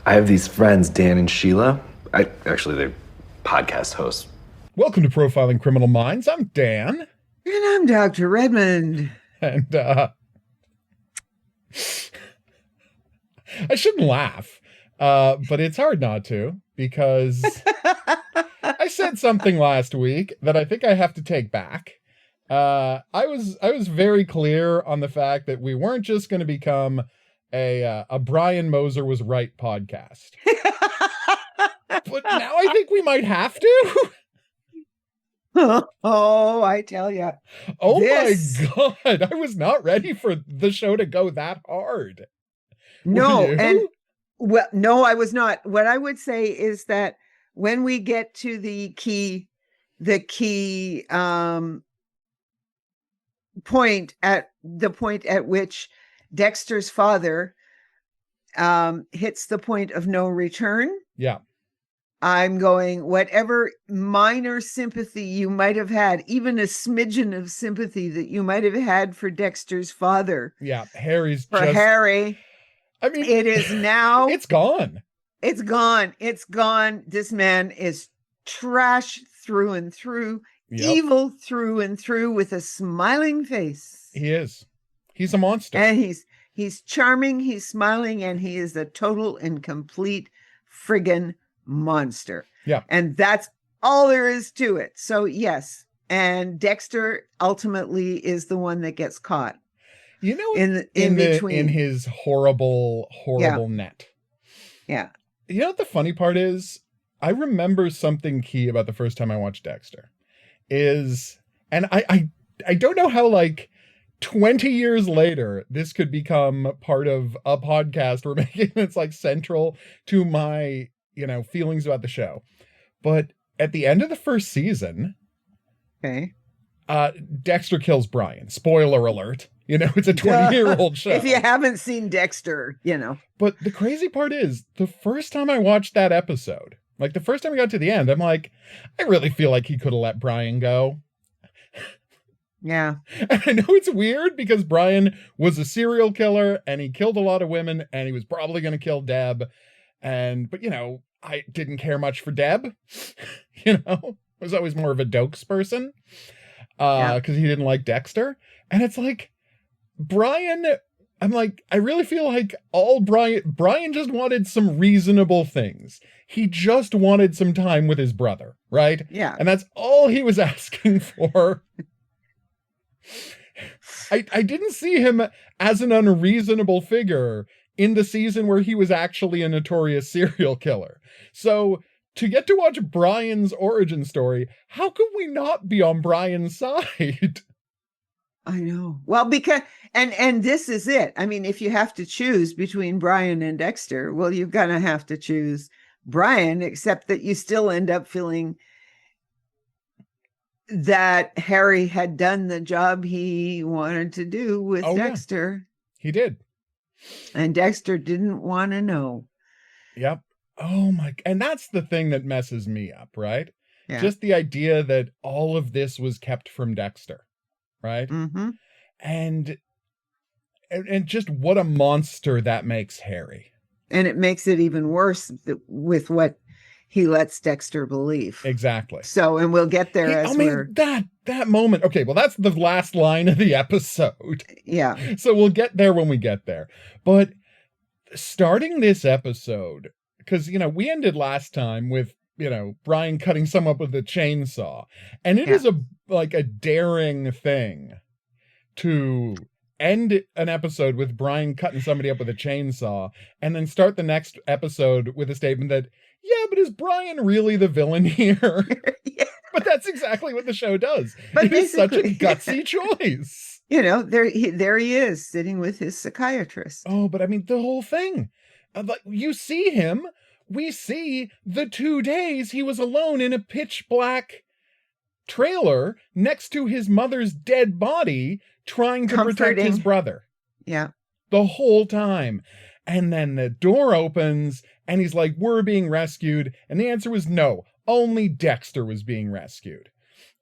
I have these friends, Dan and Sheila. They're podcast hosts. Welcome to Profiling Criminal Minds. I'm Dan. And I'm Dr. Redmond. And I shouldn't laugh, but it's hard not to, because I said something last week that I think I have to take back. I was very clear on the fact that we weren't just going to become a Brian Moser was right podcast. But now I think we might have to. Oh, I tell you. Oh my God. I was not ready for the show to go that hard. No, no, I was not. What I would say is that when we get to the key point at which Dexter's father hits the point of no return. Yeah. I'm going, whatever minor sympathy you might have had, even a smidgen of sympathy that you might have had for Dexter's father. Yeah, Harry. I mean, it is now. It's gone. It's gone. It's gone. This man is trash through and through, evil through and through, with a smiling face. He is. He's a monster. And he's charming, he's smiling, and he is a total and complete friggin' monster. Yeah. And that's all there is to it. So yes. And Dexter ultimately is the one that gets caught. You know, in his horrible net. Yeah. You know what the funny part is? I remember something key about the first time I watched Dexter and I don't know how, like, 20 years later, this could become part of a podcast we're making that's like central to my, feelings about the show. But at the end of the first season, Dexter kills Brian. Spoiler alert. It's a 20-year-old show. If you haven't seen Dexter, But the crazy part is, the first time I watched that episode, like the first time we got to the end, I'm like, I really feel like he could have let Brian go. Yeah. And I know it's weird because Brian was a serial killer and he killed a lot of women and he was probably going to kill Deb. But I didn't care much for Deb. I was always more of a Dokes person because he didn't like Dexter. And it's like, Brian, I'm like, I really feel like Brian just wanted some reasonable things. He just wanted some time with his brother, right? Yeah. And that's all he was asking for. I didn't see him as an unreasonable figure in the season where he was actually a notorious serial killer. So to get to watch Brian's origin story, how could we not be on Brian's side? I know. Well, because and this is it. I mean, if you have to choose between Brian and Dexter, well, you're gonna have to choose Brian, except that you still end up feeling that Harry had done the job he wanted to do with Dexter. Yeah. He did. And Dexter didn't want to know. Yep. Oh my. And that's the thing that messes me up, right? Yeah. Just the idea that all of this was kept from Dexter, right? Mm-hmm. And just what a monster that makes Harry. And it makes it even worse with what he lets Dexter believe. Exactly. So, and we'll get there that moment. Okay, well, that's the last line of the episode. Yeah. So we'll get there when we get there. But starting this episode, because, we ended last time with, Brian cutting someone up with a chainsaw. And it is a daring thing to end an episode with Brian cutting somebody up with a chainsaw and then start the next episode with a statement that, yeah, but is Brian really the villain here? Yeah. But that's exactly what the show does. But it is such a gutsy choice. There he is sitting with his psychiatrist. Oh, but I mean, the whole thing. Like, you see him. We see the 2 days he was alone in a pitch black trailer next to his mother's dead body, trying to protect his brother. Yeah. The whole time. And then the door opens and he's like, we're being rescued. And the answer was no, only Dexter was being rescued.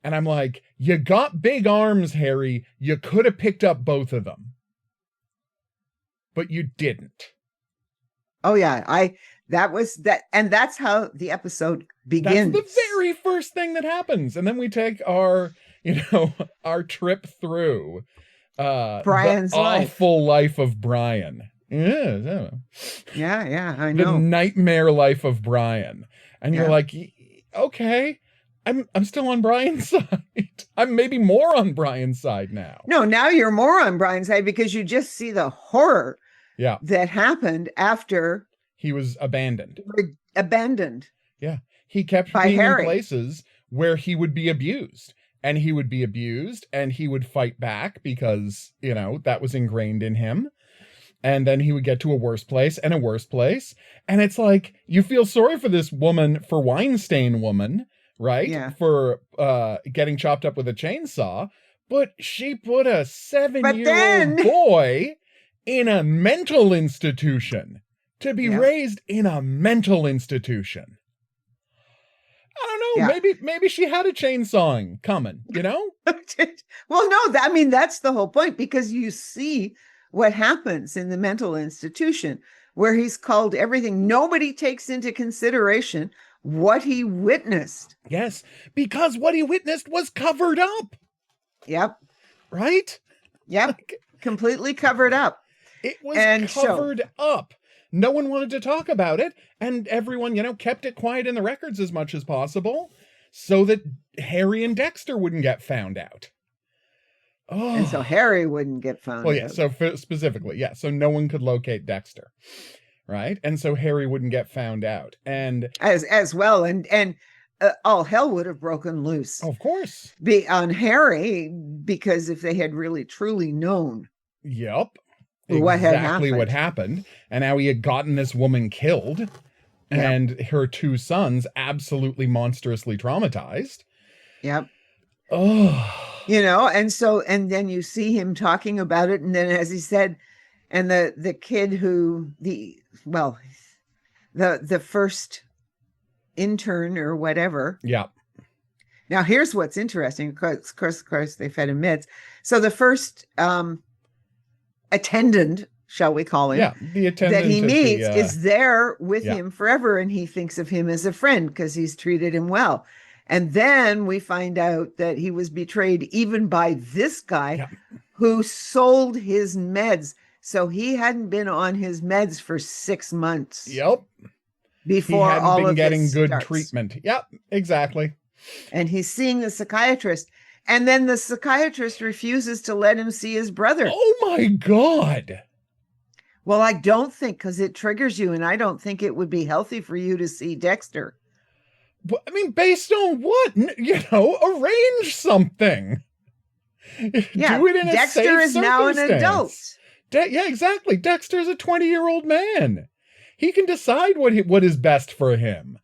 And I'm like, you got big arms, Harry. You could have picked up both of them. But you didn't. Oh, yeah. That was that, and that's how the episode begins. That's the very first thing that happens. And then we take our, our trip through Brian's the awful life of Brian. Yeah, I the know. nightmare life of Brian. And you're like, okay, I'm still on Brian's side. I'm maybe more on Brian's side now. No, now you're more on Brian's side because you just see the horror that happened after he was abandoned. Yeah. He kept by being Harry. In places where he would be abused. And he would be abused and he would fight back because, that was ingrained in him. And then he would get to a worse place and a worse place. And it's like, you feel sorry for this woman, for Weinstein woman, right? Yeah. For getting chopped up with a chainsaw. But she put a 7-year-old boy in a mental institution to be raised in a mental institution. I don't know. Maybe she had a chainsawing coming, Well, no, that's the whole point, because you see what happens in the mental institution where he's called everything. Nobody takes into consideration what he witnessed. Yes, because what he witnessed was covered up. Yep. Right? Yep. Completely covered up. It was covered up. No one wanted to talk about it, and everyone, kept it quiet in the records as much as possible so that Harry and Dexter wouldn't get found out. Oh. And so Harry wouldn't get found out. Well, yeah, so specifically, so no one could locate Dexter, right? And so Harry wouldn't get found out. And as well, and all hell would have broken loose. Of course. On Harry, because if they had really truly known. Yep. Exactly what happened, and how he had gotten this woman killed and her 2 sons absolutely monstrously traumatized. Yep. Oh, and then you see him talking about it, and then, as he said, and the kid who the first intern or whatever. Yeah. Now here's what's interesting. Of course, they fed him meds. So the first attendant, shall we call him, the attendant that he meets is there with him forever, and he thinks of him as a friend because he's treated him well. And then we find out that he was betrayed even by this guy who sold his meds. So he hadn't been on his meds for 6 months. Yep. Before he hadn't all been of getting this good starts. treatment. Yep, exactly. And he's seeing the psychiatrist. And then the psychiatrist refuses to let him see his brother. Oh my God. Well, I don't think, because it triggers you, and I don't think it would be healthy for you to see Dexter. I mean, based on what? Arrange something. Yeah, do it in Dexter a safe is now an adult. Yeah, exactly. Dexter's a 20-year-old man. He can decide what is best for him.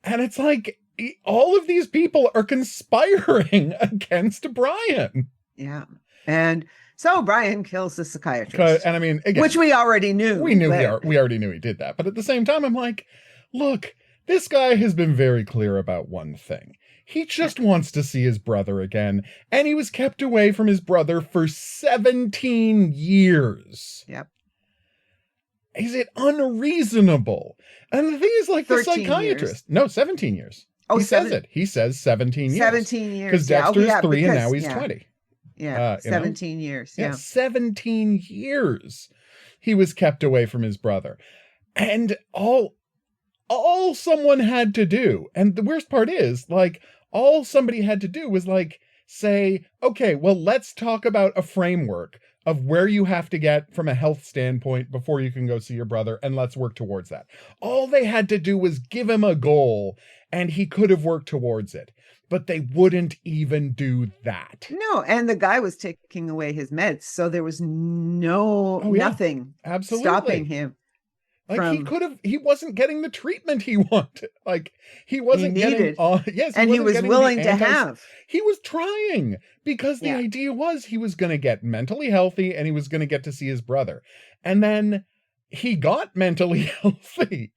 And it's like, all of these people are conspiring against Brian. Yeah. And so Brian kills the psychiatrist. And I mean, again, which we already knew. We already knew he did that. But at the same time, I'm like, look, this guy has been very clear about one thing. He just wants to see his brother again. And he was kept away from his brother for 17 years. Yep. Is it unreasonable? And the thing is, like, the psychiatrist. No, 17 years. Oh, he says it. He says 17 years. 17 years. Because Dexter's 3 and now he's 20. Yeah, 17 years. Yeah, 17 years he was kept away from his brother. And all someone had to do, and the worst part is, like, all somebody had to do was, like, say, okay, well, let's talk about a framework of where you have to get from a health standpoint before you can go see your brother, and let's work towards that. All they had to do was give him a goal, and he could have worked towards it. But they wouldn't even do that. No, and the guy was taking away his meds, so there was nothing stopping him. Like, he wasn't getting the treatment he wanted. Like, he wasn't getting, and he was willing to have. He was trying, because the idea was he was going to get mentally healthy and he was going to get to see his brother. And then he got mentally healthy.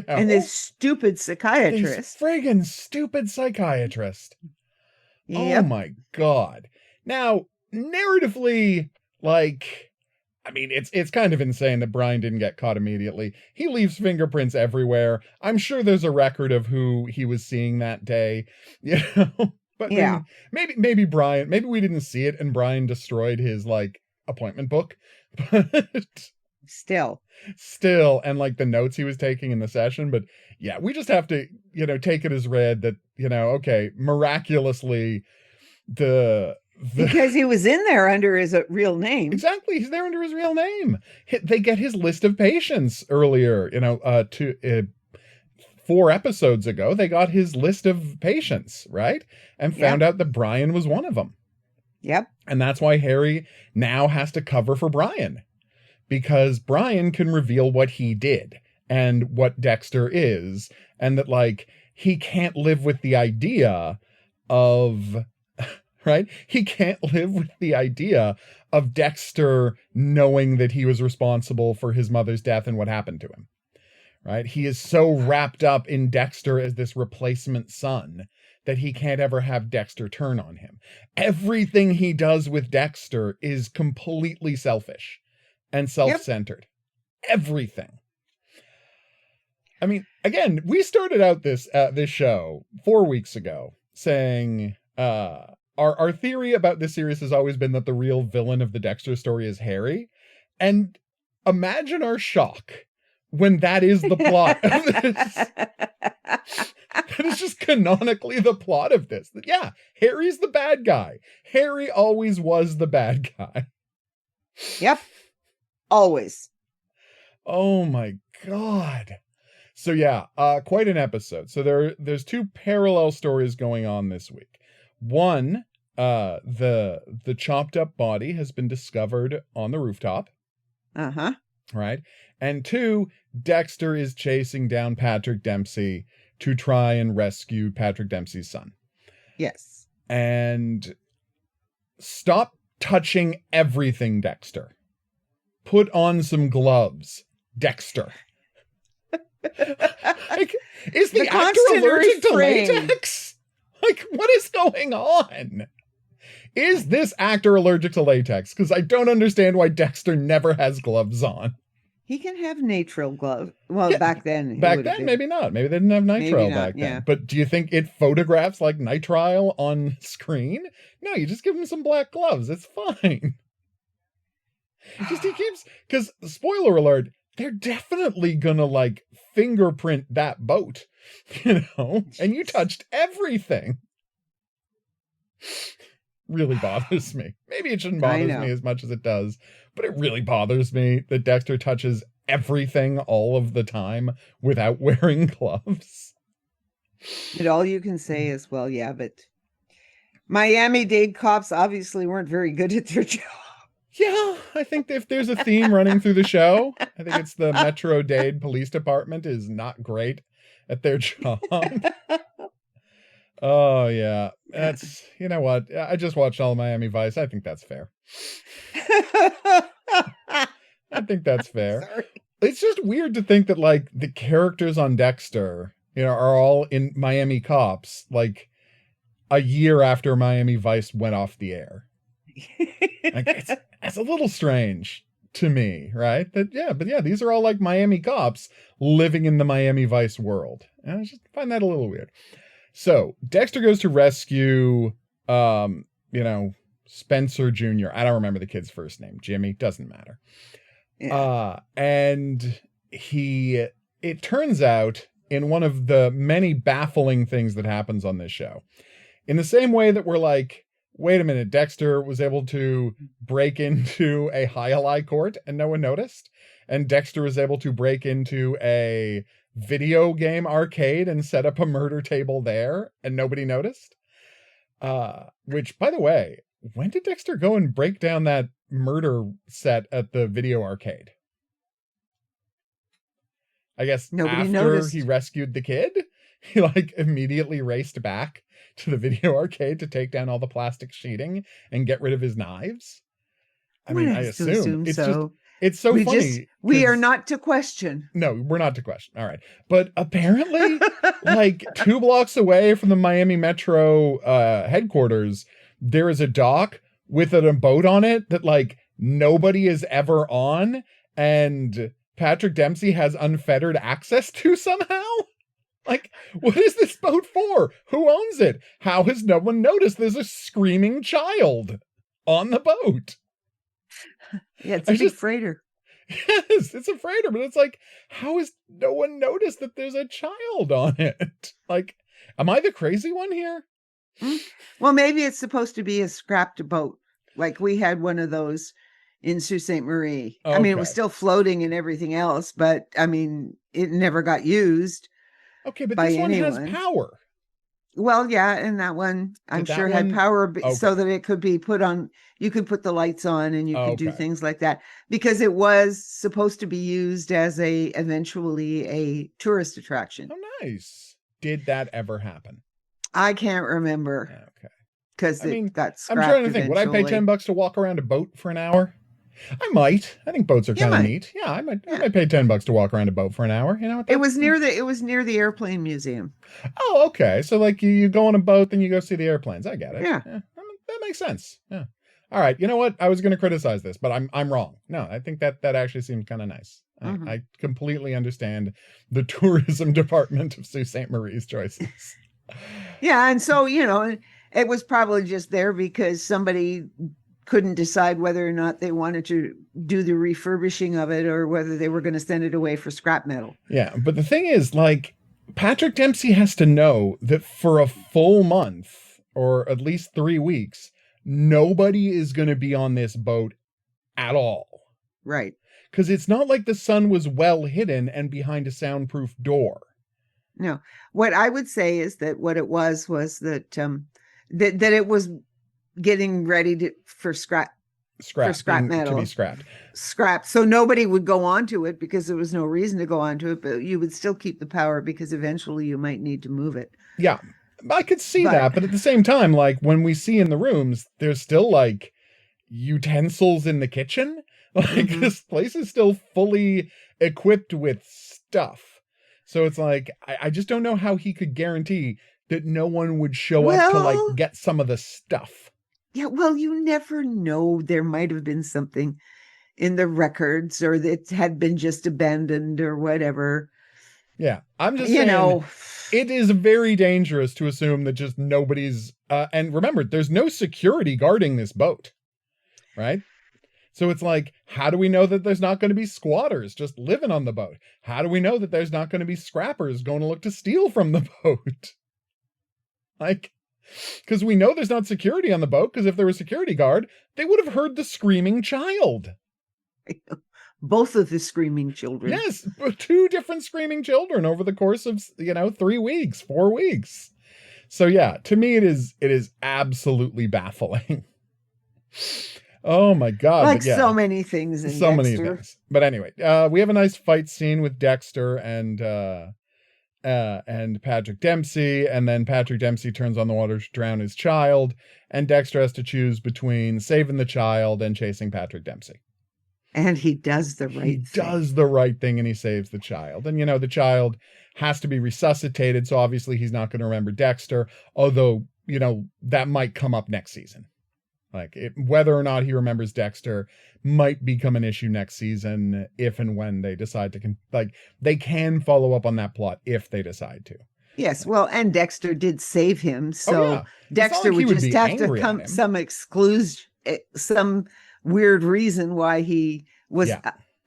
And this stupid psychiatrist. This friggin' stupid psychiatrist. Yep. Oh my God. Now, narratively, like, I mean, it's kind of insane that Brian didn't get caught immediately. He leaves fingerprints everywhere. I'm sure there's a record of who he was seeing that day, you know. But Yeah. maybe Brian, maybe we didn't see it and Brian destroyed his like appointment book. But still, and like the notes he was taking in the session. But yeah, we just have to, you know, take it as read that, you know, okay, miraculously because he was in there under his real name. Exactly, he's there under his real name. They get his list of patients earlier, you know, 4 episodes ago. They got his list of patients, right? And found out that Brian was one of them. Yep. And that's why Harry now has to cover for Brian, because Brian can reveal what he did and what Dexter is, and that like he can't live with the idea of right? He can't live with the idea of Dexter knowing that he was responsible for his mother's death and what happened to him, right? He is so wrapped up in Dexter as this replacement son that he can't ever have Dexter turn on him. Everything he does with Dexter is completely selfish and self-centered. Yep. Everything. I mean, again, we started out this show 4 weeks ago saying, Our theory about this series has always been that the real villain of the Dexter story is Harry. And imagine our shock when that is the plot of this. That is just canonically the plot of this. Yeah, Harry's the bad guy. Harry always was the bad guy. Yep. Always. Oh my God. So yeah, quite an episode. So there's 2 parallel stories going on this week. One, the chopped up body has been discovered on the rooftop. Uh-huh. Right? And 2, Dexter is chasing down Patrick Dempsey to try and rescue Patrick Dempsey's son. Yes. And stop touching everything, Dexter. Put on some gloves, Dexter. Like, is the actor allergic to latex? Like, what is going on? Is this actor allergic to latex? Because I don't understand why Dexter never has gloves on. He can have nitrile gloves. Well, yeah, back then. Maybe not. Maybe they didn't have nitrile back then. But do you think it photographs like nitrile on screen? No, you just give him some black gloves. It's fine. Just he keeps... Because, spoiler alert, they're definitely gonna, like, fingerprint that boat. You know? And you touched everything. Really bothers me. Maybe it shouldn't bother me as much as it does, but it really bothers me that Dexter touches everything all of the time without wearing gloves. And all you can say is, well, yeah, but Miami-Dade cops obviously weren't very good at their job. Yeah, I think if there's a theme running through the show, I think it's the Metro-Dade Police Department is not great at their job. Oh, yeah. That's, you know what? I just watched all of Miami Vice. I think that's fair. I think that's fair. Sorry. It's just weird to think that, like, the characters on Dexter, you know, are all in Miami Cops, like, a year after Miami Vice went off the air. Like, it's a little strange to me, right? But yeah, these are all, like, Miami Cops living in the Miami Vice world. And I just find that a little weird. So Dexter goes to rescue, Spencer Jr. I don't remember the kid's first name. Jimmy, doesn't matter. Yeah. And it turns out in one of the many baffling things that happens on this show, in the same way that we're like, wait a minute, Dexter was able to break into a high-ally court and no one noticed. And Dexter was able to break into a video game arcade and set up a murder table there and nobody noticed. Which, by the way, when did Dexter go and break down that murder set at the video arcade? I guess nobody noticed. He rescued the kid, he like immediately raced back to the video arcade to take down all the plastic sheeting and get rid of his knives. I mean, I assume it's so. Just it's so funny. We are not to question. No, we're not to question. All right. But apparently, like 2 blocks away from the Miami Metro headquarters, there is a dock with a boat on it that like nobody is ever on and Patrick Dempsey has unfettered access to somehow? Like, what is this boat for? Who owns it? How has no one noticed there's a screaming child on the boat? Yeah, it's a big freighter. Yes, it's a freighter, but it's like, how has no one noticed that there's a child on it? Like, am I the crazy one here? Well, maybe it's supposed to be a scrapped boat. Like we had one of those in Sault Ste. Marie. Okay. I mean, it was still floating and everything else, but I mean, it never got used. Okay, but this one has power. Well, yeah, and that one I'm sure had power so that it could be put on. You could put the lights on and you could do things like that because it was supposed to be used as eventually a tourist attraction. Oh, nice. Did that ever happen? I can't remember. Okay. Because it got scrapped. I'm trying to think. Would I pay $10 to walk around a boat for an hour? I might. I think boats are kind of neat. Yeah, I might pay $10 to walk around a boat for an hour. You know, it was near the airplane museum. Oh, okay. So like you go on a boat, then you go see the airplanes. I get it. Yeah. That makes sense. Yeah. All right. You know what? I was going to criticize this, but I'm wrong. No, I think that actually seems kind of nice. I completely understand the tourism department of Sault Ste. Marie's choices. Yeah, and so it was probably just there because somebody couldn't decide whether or not they wanted to do the refurbishing of it or whether they were going to send it away for scrap metal. Yeah, but the thing is, like, Patrick Dempsey has to know that for a full month, or at least 3 weeks, nobody is going to be on this boat at all. Right. Because it's not like the sun was well hidden and behind a soundproof door. No. What I would say is that what it was that that it was getting ready for scrap metal to be scrapped. So nobody would go onto it because there was no reason to go onto it, but you would still keep the power because eventually you might need to move it. Yeah, I could see that, but at the same time, like when we see in the rooms, there's still like utensils in the kitchen. Like this place is still fully equipped with stuff. So it's like I just don't know how he could guarantee that no one would show up to like get some of the stuff. Yeah, well, you never know. There might have been something in the records or that had been just abandoned or whatever. Yeah, I'm just saying, it is very dangerous to assume that just nobody's... and remember, there's no security guarding this boat, right? So it's like, how do we know that there's not going to be squatters just living on the boat? How do we know that there's not going to be scrappers going to look to steal from the boat? Like... Because we know there's not security on the boat, because if there was a security guard, they would have heard the screaming child. Both of the screaming children. Yes, 2 different screaming children over the course of, 3 weeks, 4 weeks. So yeah, to me it is absolutely baffling. Oh my God. Like so many things in Dexter. Many things. But anyway, we have a nice fight scene with Dexter and Patrick Dempsey, and then Patrick Dempsey turns on the water to drown his child, and Dexter has to choose between saving the child and chasing Patrick Dempsey. And he does the right thing. He does the right thing and he saves the child. And, the child has to be resuscitated, so obviously he's not going to remember Dexter, although, that might come up next season. Like, whether or not he remembers Dexter might become an issue next season if and when they decide to, they can follow up on that plot if they decide to. Yes, well, and Dexter did save him, so Dexter would just have to come some weird reason why he was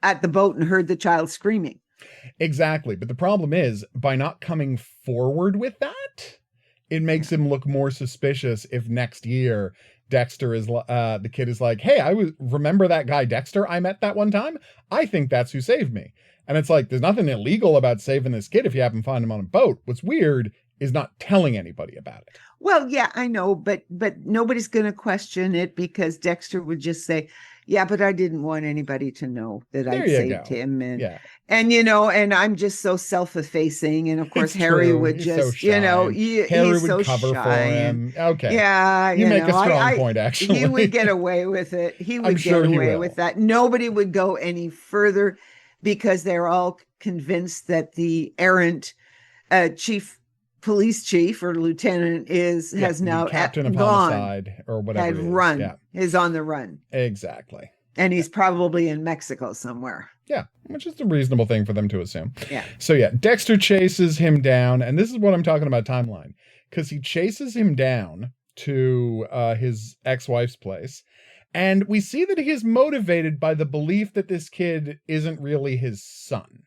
at the boat and heard the child screaming. Exactly, but the problem is, by not coming forward with that, it makes him look more suspicious if next year Dexter is the kid is like, hey, remember that guy Dexter I met that one time? I think that's who saved me. And it's like, there's nothing illegal about saving this kid if you happen to find him on a boat. What's weird is not telling anybody about it. Well, yeah, I know, but nobody's going to question it because Dexter would just say, yeah, but I didn't want anybody to know that I saved him. And I'm just so self-effacing. And of course, Harry would just, Harry would cover for him. Okay. Yeah. You make a strong point, actually. He would get away with it. He would get away with that. Nobody would go any further because they're all convinced that the errant police chief or lieutenant has now captain of homicide or whatever is on the run. Exactly. And he's probably in Mexico somewhere. Yeah, which is a reasonable thing for them to assume. Yeah. So yeah, Dexter chases him down, and this is what I'm talking about timeline, because he chases him down to his ex-wife's place, and we see that he is motivated by the belief that this kid isn't really his son.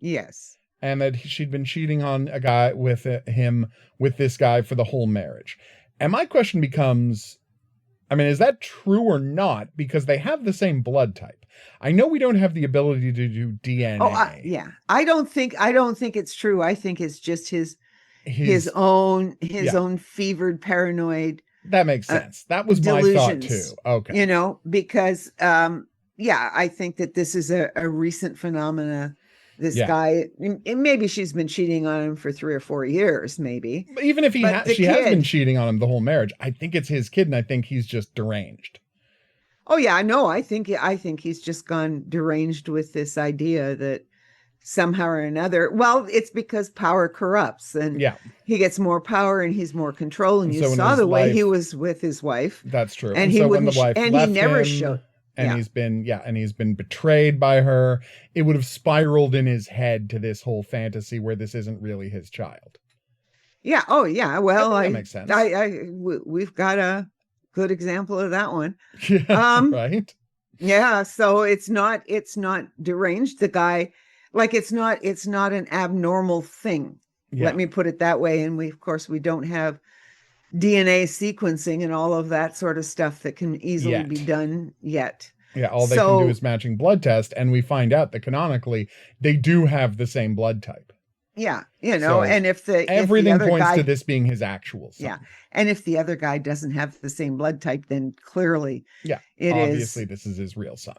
Yes. And that she'd been cheating on a guy with this guy for the whole marriage. And my question becomes, I mean, is that true or not? Because they have the same blood type. I know we don't have the ability to do DNA. Oh, yeah. I don't think it's true. I think it's just his own fevered paranoid. That makes sense. That was my thought too. Okay. Because I think that this is a recent phenomena. This guy, maybe she's been cheating on him for 3 or 4 years, maybe. But even if she has been cheating on him the whole marriage, I think it's his kid, and I think he's just deranged. Oh yeah, no, I think he's just gone deranged with this idea that somehow or another, well, it's because power corrupts, and he gets more power and he's more control. And you saw the way he was with his wife. That's true. And he wouldn't, and he never showed. And he's been betrayed by her. It would have spiraled in his head to this whole fantasy where this isn't really his child. Yeah. Oh yeah. Well, that makes sense. We've got a good example of that one. Yeah, right. Yeah. So it's not deranged. The guy, like, it's not an abnormal thing. Yeah. Let me put it that way. And we don't have DNA sequencing and all of that sort of stuff that can easily be done yet. Yeah, all they can do is matching blood test, and we find out that canonically they do have the same blood type. Yeah, and if everything points to this being his actual son. Yeah, and if the other guy doesn't have the same blood type, then clearly, obviously this is his real son.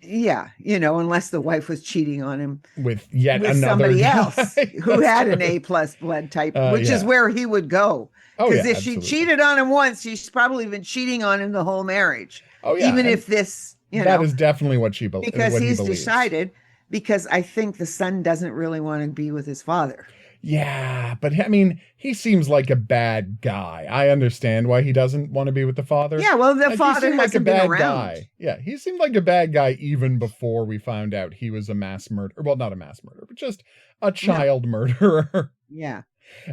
Yeah, unless the wife was cheating on him with another somebody guy. else who had an A+ blood type, which is where he would go. Because if she cheated on him once, she's probably been cheating on him the whole marriage. Oh yeah, even if this, that is definitely what she believes. Because he's decided. Because I think the son doesn't really want to be with his father. Yeah, but I mean, he seems like a bad guy. I understand why he doesn't want to be with the father. Yeah, well, the father hasn't been around. Guy. Yeah, he seemed like a bad guy even before we found out he was a mass murderer. Well, not a mass murderer, but just a child murderer. Yeah.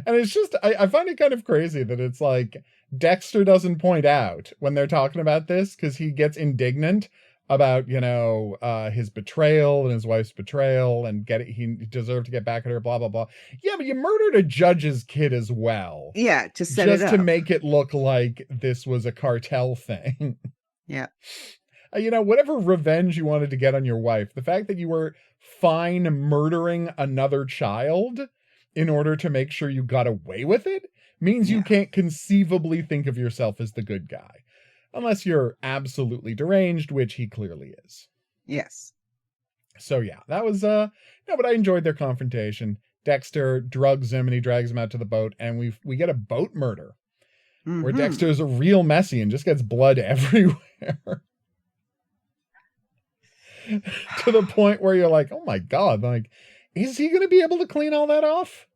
And it's just, I find it kind of crazy that it's like Dexter doesn't point out when they're talking about this, because he gets indignant about, his betrayal and his wife's betrayal and he deserved to get back at her, blah, blah, blah. Yeah, but you murdered a judge's kid as well. Yeah, to set it up. Just to make it look like this was a cartel thing. Yeah. Whatever revenge you wanted to get on your wife, the fact that you were fine murdering another child in order to make sure you got away with it means you can't conceivably think of yourself as the good guy. Unless you're absolutely deranged, which he clearly is. Yes. So yeah, that was, but I enjoyed their confrontation. Dexter drugs him and he drags him out to the boat, and we get a boat murder where Dexter's a real messy and just gets blood everywhere. To the point where you're like, oh my God, like, is he going to be able to clean all that off?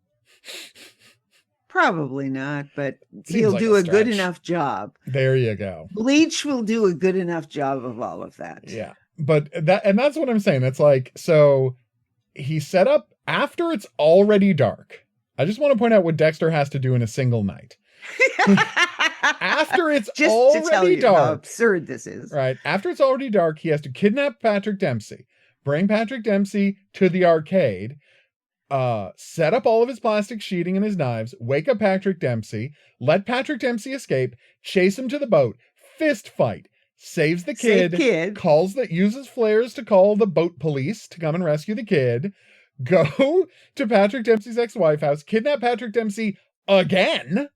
Probably not, but he'll do a good enough job. There you go. Bleach will do a good enough job of all of that. Yeah. But that's what I'm saying. It's like, so he set up after it's already dark. I just want to point out what Dexter has to do in a single night. After it's just already to tell you dark. How absurd this is. Right. After it's already dark, he has to kidnap Patrick Dempsey, bring Patrick Dempsey to the arcade, set up all of his plastic sheeting and his knives, wake up Patrick Dempsey, let Patrick Dempsey escape, chase him to the boat, fist fight, saves the kid, uses flares to call the boat police to come and rescue the kid, go to Patrick Dempsey's ex-wife house, kidnap Patrick Dempsey again,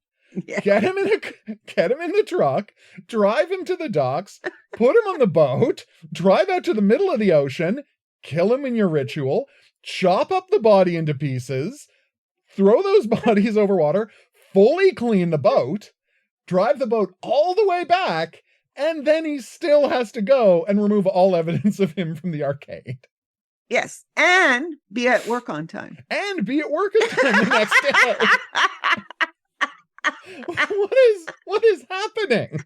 get him in the truck, drive him to the docks, put him on the boat, drive out to the middle of the ocean, kill him in your ritual, chop up the body into pieces, throw those bodies over water, fully clean the boat, drive the boat all the way back, and then he still has to go and remove all evidence of him from the arcade. Yes, and be at work on time. The next day. What is happening?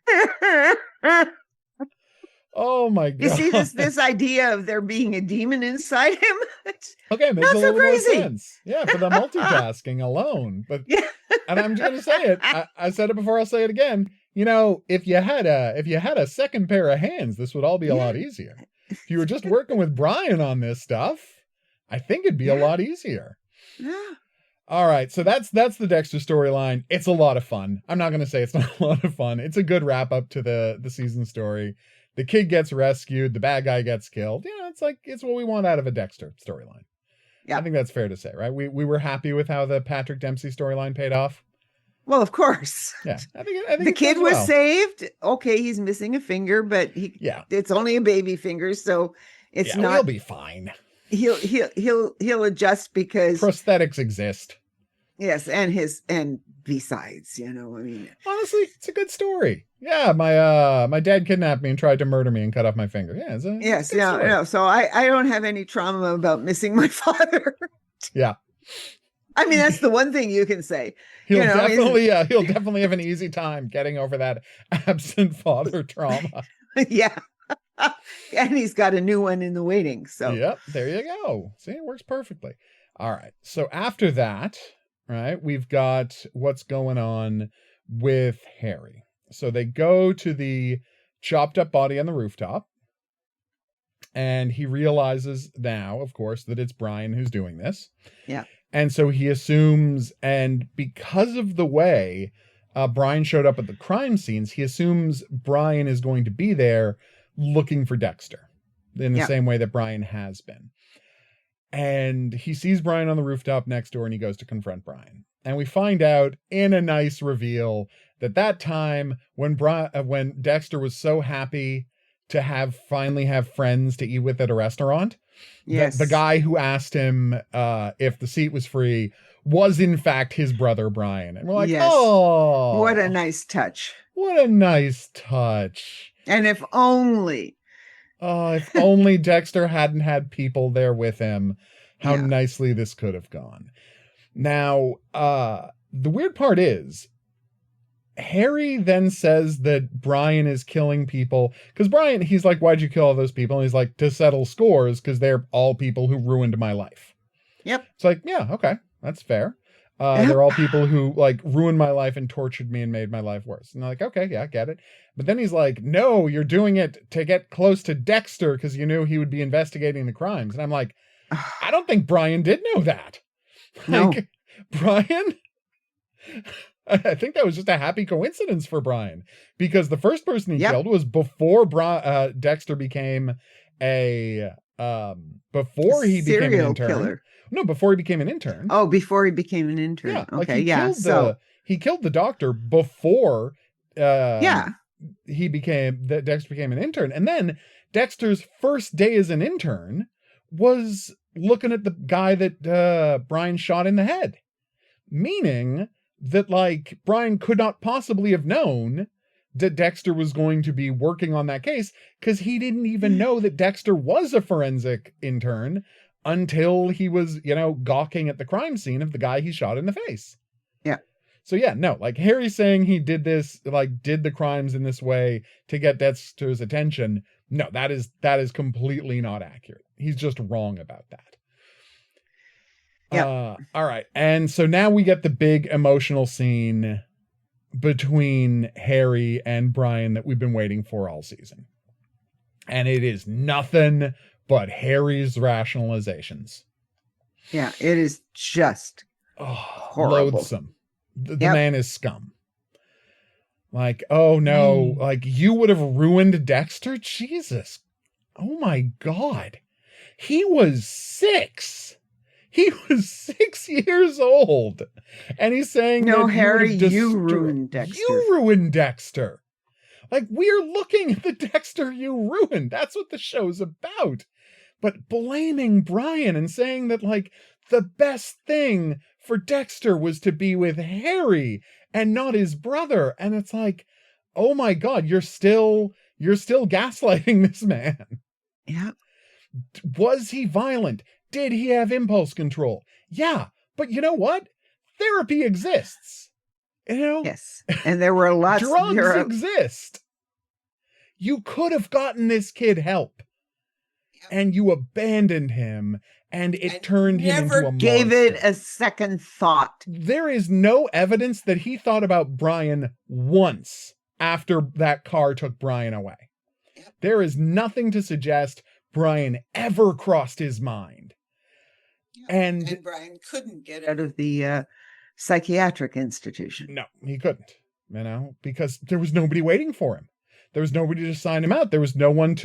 Oh my god. You see this idea of there being a demon inside him? Okay, makes Not a so little more crazy. sense. Yeah, for the multitasking alone. But Yeah. and I'm just gonna say it. I said it before, I'll say it again. If you had a second pair of hands, this would all be a lot easier. If you were just working with Brian on this stuff, I think it'd be a lot easier. Yeah. All right, so that's the Dexter storyline. It's a lot of fun. I'm not gonna say it's not a lot of fun. It's a good wrap up to the season story. The kid gets rescued, the bad guy gets killed. It's what we want out of a Dexter storyline. Yeah. I think that's fair to say, right? We were happy with how the Patrick Dempsey storyline paid off. Well, of course. Yeah, I think the kid was saved. Okay, he's missing a finger, but it's only a baby finger, so it's not. He'll be fine. He'll adjust because prosthetics exist. Yes, and besides, honestly, it's a good story. Yeah, my dad kidnapped me and tried to murder me and cut off my finger. Yeah, it's a story. No. So I don't have any trauma about missing my father. Yeah. I mean, that's the one thing you can say. He'll definitely have an easy time getting over that absent father trauma. Yeah. And he's got a new one in the waiting. So yep, there you go. See, it works perfectly. All right. So after that, right, we've got what's going on with Harry. So they go to the chopped up body on the rooftop. And he realizes now, of course, that it's Brian who's doing this. Yeah. And so he assumes, and because of the way Brian showed up at the crime scenes, he assumes Brian is going to be there looking for Dexter in the same way that Brian has been. And he sees Brian on the rooftop next door and he goes to confront Brian. And we find out in a nice reveal that time when Dexter was so happy to finally have friends to eat with at a restaurant, the guy who asked him if the seat was free was in fact his brother Brian. And we're like, oh, what a nice touch. What a nice touch. And if only Dexter hadn't had people there with him, how nicely this could have gone. Now, the weird part is, Harry then says that Brian is killing people. Because Brian, he's like, why'd you kill all those people? And he's like, to settle scores, because they're all people who ruined my life. Yep. It's like, yeah, okay, that's fair. They're all people who ruined my life and tortured me and made my life worse. And they're like, okay, yeah, I get it. But then he's like, no, you're doing it to get close to Dexter because you knew he would be investigating the crimes. And I'm like, I don't think Brian did know that. No. Brian, I think that was just a happy coincidence for Brian, because the first person he killed was before Dexter became before he became an intern. Killer. No, before he became an intern. Oh, before he became an intern. Yeah, okay, he killed the doctor before Dexter became an intern. And then Dexter's first day as an intern was looking at the guy that Brian shot in the head. Meaning that Brian could not possibly have known that Dexter was going to be working on that case, because he didn't even know that Dexter was a forensic intern until he was, gawking at the crime scene of the guy he shot in the face. Yeah. So yeah, no, Harry's saying he did this, did the crimes in this way to get Dexter's attention. No, that is completely not accurate. He's just wrong about that. Yeah. All right. And so now we get the big emotional scene between Harry and Brian that we've been waiting for all season. And it is nothing but Harry's rationalizations. Yeah, it is just horrible. Loathsome. The man is scum. Oh no, you would have ruined Dexter? Jesus. Oh my God. He was 6. He was 6 years old. And he's saying, no, Harry, you ruined Dexter. You ruined Dexter. We're looking at the Dexter you ruined. That's what the show's about. But blaming Brian and saying that, the best thing for Dexter was to be with Harry and not his brother. And it's oh my God, you're still gaslighting this man. Yeah. Was he violent? Did he have impulse control? Yeah. But you know what? Therapy exists. Yes. And there were lots drugs exist. You could have gotten this kid help. Yep. And you abandoned him, and it And turned him into Never a gave monster. it a second thought. There is no evidence that he thought about Brian once after that car took Brian away. Yep. There is nothing to suggest Brian ever crossed his mind. Yep. And Brian couldn't get Out of the psychiatric institution. no, he couldn't, because there was nobody waiting for him. There was nobody to sign him out. There was no one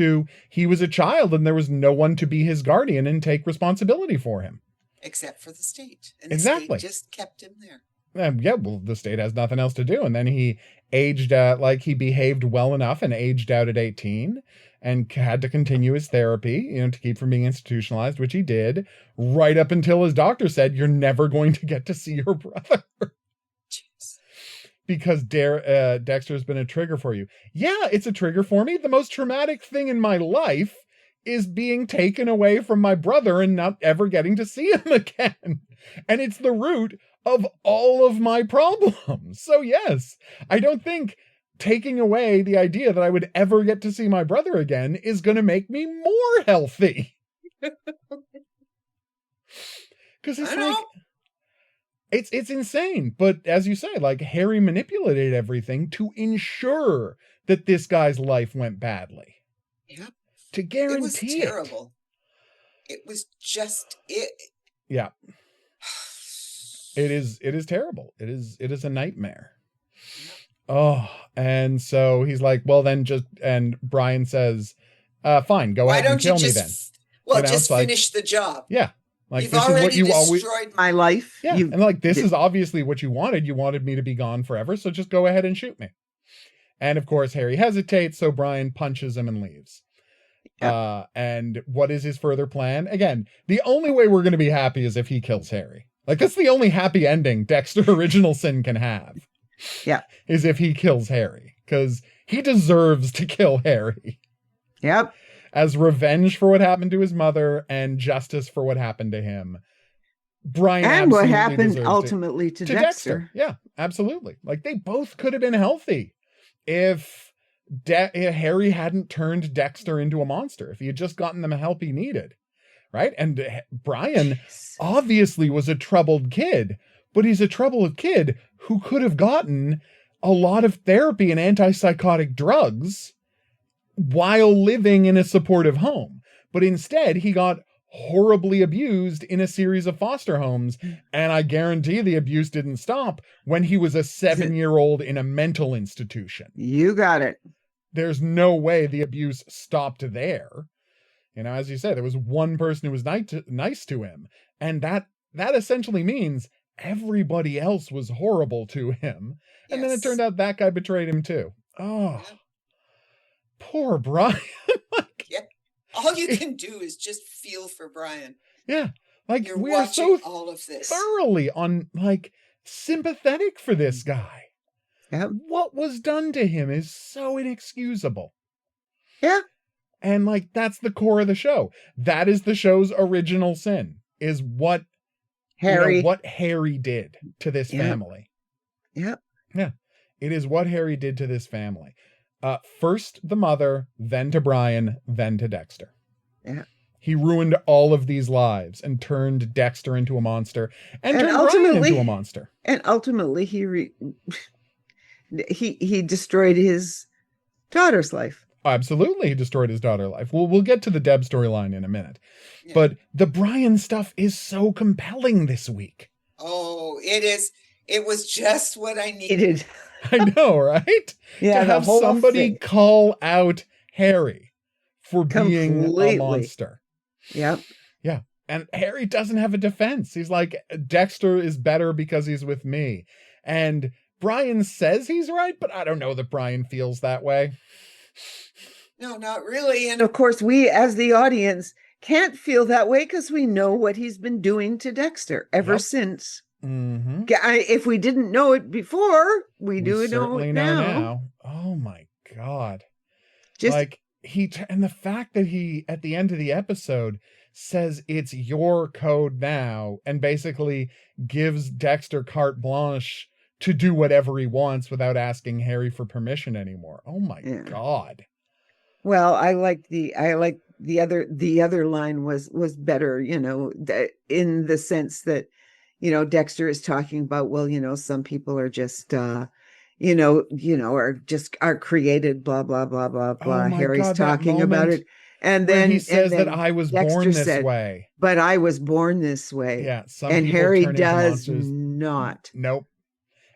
he was a child, and there was no one to be his guardian and take responsibility for him. except for the state. And Exactly. the state just kept him there. Yeah, well, the state has nothing else to do. And then he aged, he behaved well enough and aged out at 18 and had to continue his therapy, to keep from being institutionalized, which he did, right up until his doctor said, you're never going to get to see your brother. Jeez. Because Dexter has been a trigger for you. Yeah, it's a trigger for me. The most traumatic thing in my life is being taken away from my brother and not ever getting to see him again. And it's the root of all of my problems. So yes, I don't think taking away the idea that I would ever get to see my brother again is going to make me more healthy. Because it's like, it's insane. But as you say, like, Harry manipulated everything to ensure that this guy's life went badly. Yep. To guarantee It was terrible. It was just it. Yeah. It is terrible. It is a nightmare. Yep. Oh, and so he's like, well, then and Brian says, fine, go ahead and kill me then. Well, just finish the job. Yeah. Like, You've this is what you always destroyed my life. Yeah. And like, this is obviously what you wanted. You wanted me to be gone forever. So just go ahead and shoot me. And of course, Harry hesitates. So Brian punches him and leaves. Yeah. And what is his further plan? Again, the only way we're going to be happy is if he kills Harry. Like, that's the only happy ending Dexter Original Sin can have. Yeah. Is if he kills Harry. Because he deserves to kill Harry. Yep. As revenge for what happened to his mother and justice for what happened to him. Brian and what happened ultimately to Dexter. Yeah, absolutely. Like, they both could have been healthy if Harry hadn't turned Dexter into a monster, if he had just gotten them the help he needed. Right? And Brian obviously was a troubled kid, but he's a troubled kid who could have gotten a lot of therapy and antipsychotic drugs while living in a supportive home. But instead, he got horribly abused in a series of foster homes. And I guarantee the abuse didn't stop when he was a 7-year-old in a mental institution. You got it. There's no way the abuse stopped there. As you said, there was one person who was nice to him. And that essentially means everybody else was horrible to him. And then it turned out that guy betrayed him too. Oh, yeah. Poor Brian. Yeah. All you can do is just feel for Brian. Yeah. Like, you're we're watching so all of this thoroughly sympathetic for this guy. Yep. What was done to him is so inexcusable. Yeah. And that's the core of the show. That is the show's original sin, is what Harry did to this family. Yeah. Yeah. It is what Harry did to this family. First the mother, then to Brian, then to Dexter. Yeah. He ruined all of these lives and turned Dexter into a monster and turned Brian into a monster. And ultimately he destroyed his daughter's life. Absolutely, he destroyed his daughter's life. We'll get to the Deb storyline in a minute. Yeah. But the Brian stuff is so compelling this week. Oh, it is. It was just what I needed. I know, right? Yeah, to have somebody call out Harry for being a monster. Yep. Yeah. And Harry doesn't have a defense. He's like, Dexter is better because he's with me. And Brian says he's right, but I don't know that Brian feels that way. No, not really. And of course, we as the audience can't feel that way because we know what he's been doing to Dexter ever since. Mm-hmm. If we didn't know it before, we do know it now. Oh my God. And the fact that he, at the end of the episode, says it's your code now and basically gives Dexter carte blanche to do whatever he wants without asking Harry for permission anymore. Oh my God. Well, the other line was better, in the sense that, Dexter is talking about, well, some people are just are created, blah, blah, blah, blah, Oh blah. my Harry's God, that talking about moment it. And where he then says that I was Dexter born this said, way. but I was born this way. Yeah, some And people Harry turn into does monsters. not. Nope.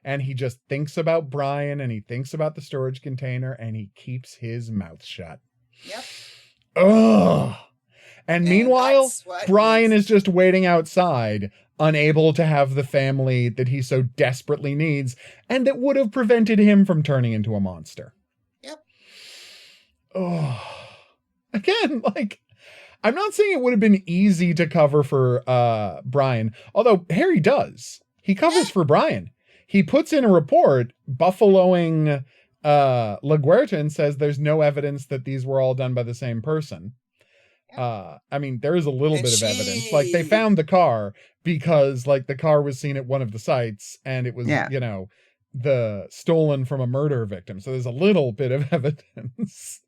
And he just thinks about Brian and he thinks about the storage container and he keeps his mouth shut. Yep. Ugh. And meanwhile, that's what Brian makes- is just waiting outside, unable to have the family that he so desperately needs and that would have prevented him from turning into a monster. Yep. Oh. Again, like, I'm not saying it would have been easy to cover for Brian, although Harry does. He covers for Brian. He puts in a report buffaloing LaGuerta and says there's no evidence that these were all done by the same person. I mean, there is a little bit of evidence. Like, they found the car because, like, the car was seen at one of the sites and it was, the stolen from a murder victim. So there's a little bit of evidence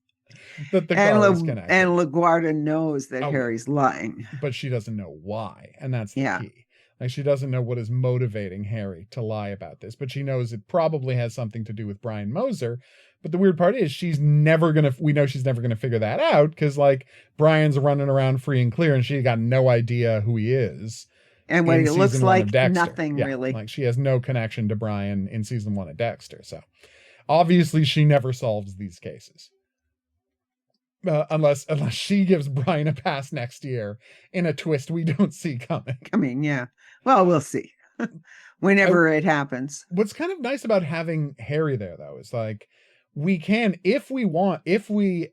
that the car is connected. And LaGuardia knows that Harry's lying. But she doesn't know why. And that's the key. Like, she doesn't know what is motivating Harry to lie about this, but she knows it probably has something to do with Brian Moser. But the weird part is we know she's never gonna figure that out because, like, Brian's running around free and clear and she got no idea who he is. And when it looks like nothing, really. Like, she has no connection to Brian in season 1 of Dexter. So obviously she never solves these cases. Unless she gives Brian a pass next year in a twist we don't see coming. Yeah. Well, we'll see. Whenever it happens. What's kind of nice about having Harry there, though, is like, we can, in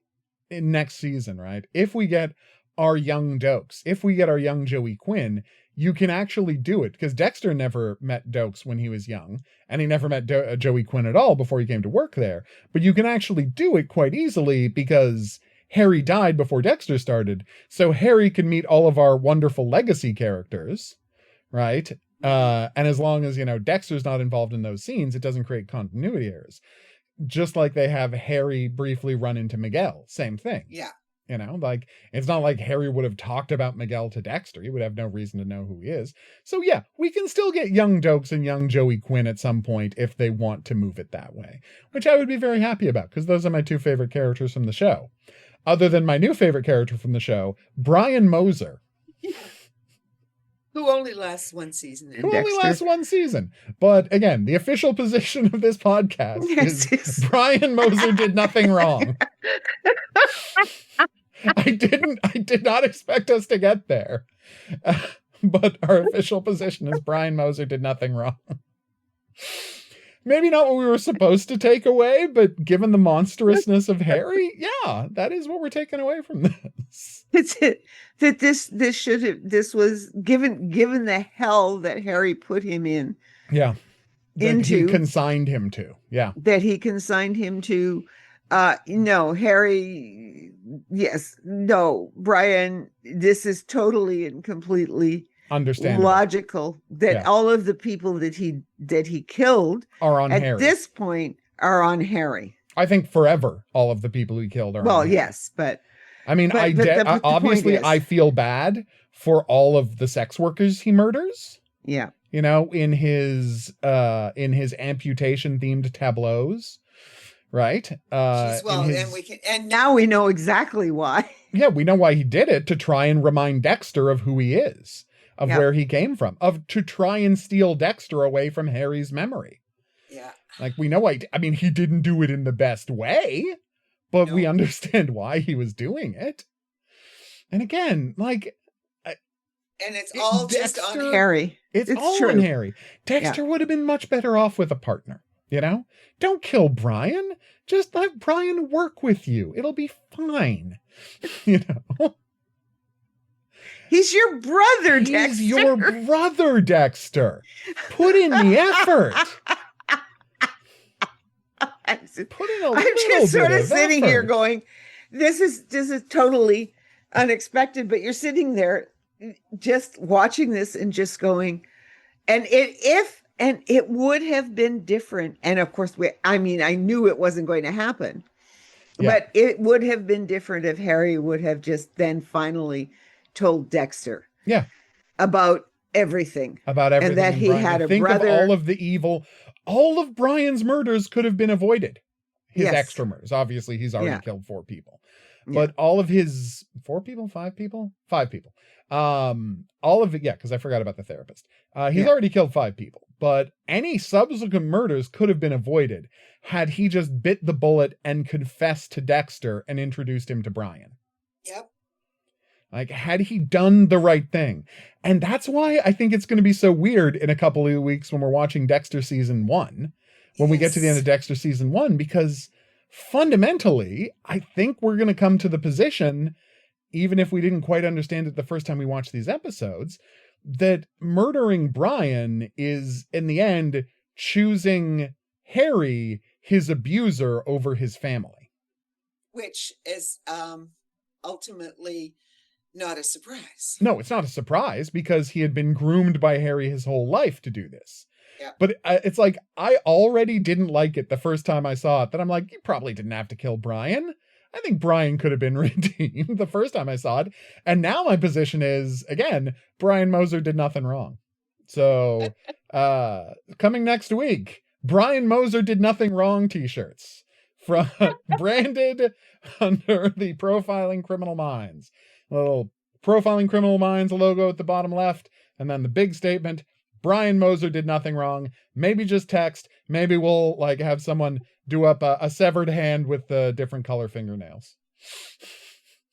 next season, right? If we get our young Dokes, if we get our young Joey Quinn, you can actually do it. Because Dexter never met Dokes when he was young, and he never met Joey Quinn at all before he came to work there. But you can actually do it quite easily because Harry died before Dexter started. So Harry can meet all of our wonderful legacy characters, right? And as long as, Dexter's not involved in those scenes, it doesn't create continuity errors. Just like they have Harry briefly run into Miguel. Same thing. Yeah. Like, it's not like Harry would have talked about Miguel to Dexter. He would have no reason to know who he is. So yeah, we can still get young Dokes and young Joey Quinn at some point if they want to move it that way, which I would be very happy about because those are my two favorite characters from the show. Other than my new favorite character from the show, Brian Moser. Who only lasts one season. But again, the official position of this podcast is Brian Moser did nothing wrong. I did not expect us to get there. But our official position is Brian Moser did nothing wrong. Maybe not what we were supposed to take away, but given the monstrousness of Harry, yeah, that is what we're taking away from this. It's it that this was given the hell that Harry put him in. Yeah. That he consigned him to. Yeah. That he consigned him to. No, Harry. Yes. No, Brian. This is totally and completely understandable, logical that all of the people that he killed are on Harry. At this point are on Harry. I think forever all of the people he killed are on Harry. Yes, but I mean, obviously I feel bad for all of the sex workers he murders. Yeah. In his amputation themed tableaus, right? And now we know exactly why. Yeah, we know why he did it, to try and remind Dexter of who he is, of where he came from, to try and steal Dexter away from Harry's memory. Yeah. Like, we know why. I mean, he didn't do it in the best way, but we understand why he was doing it. And again, like, and it's all Dexter, just on Harry. It's all true. On Harry. Dexter would have been much better off with a partner. Don't kill Brian. Just let Brian work with you. It'll be fine. He's your brother, Dexter. He's your brother, Dexter. Put in the effort. I'm just sort of sitting here going, this is totally unexpected, but you're sitting there just watching this and just going, and it would have been different. And of course, I knew it wasn't going to happen. Yeah. But it would have been different if Harry would have just then finally told Dexter Yeah. about everything. About everything. And that he Brian. had a Think brother. of all of the evil. All of Brian's murders could have been avoided. His Yes. extra murders. Obviously, he's already Yeah. killed 4 people. Yeah. But all of his 4 people, 5 people, 5 people. All of it, yeah, because I forgot about the therapist. He's Yeah. already killed 5 people. But any subsequent murders could have been avoided had he just bit the bullet and confessed to Dexter and introduced him to Brian. Yep. Like, had he done the right thing? And that's why I think it's going to be so weird in a couple of weeks when we're watching Dexter season 1, when we get to the end of Dexter season 1, because fundamentally, I think we're going to come to the position, even if we didn't quite understand it the first time we watched these episodes, that murdering Brian is, in the end, choosing Harry, his abuser, over his family. Which is ultimately not a surprise. No, it's not a surprise because he had been groomed by Harry his whole life to do this. Yeah. But it's like, I already didn't like it the first time I saw it, that I'm like, you probably didn't have to kill Brian. I think Brian could have been redeemed the first time I saw it. And now my position is, again, Brian Moser did nothing wrong. So coming next week, Brian Moser did nothing wrong t-shirts from branded under the Profiling Criminal Minds. A little Profiling Criminal Minds logo at the bottom left, and then the big statement, Brian Moser did nothing wrong. Maybe just text. Maybe we'll like have someone do up a severed hand with different color fingernails.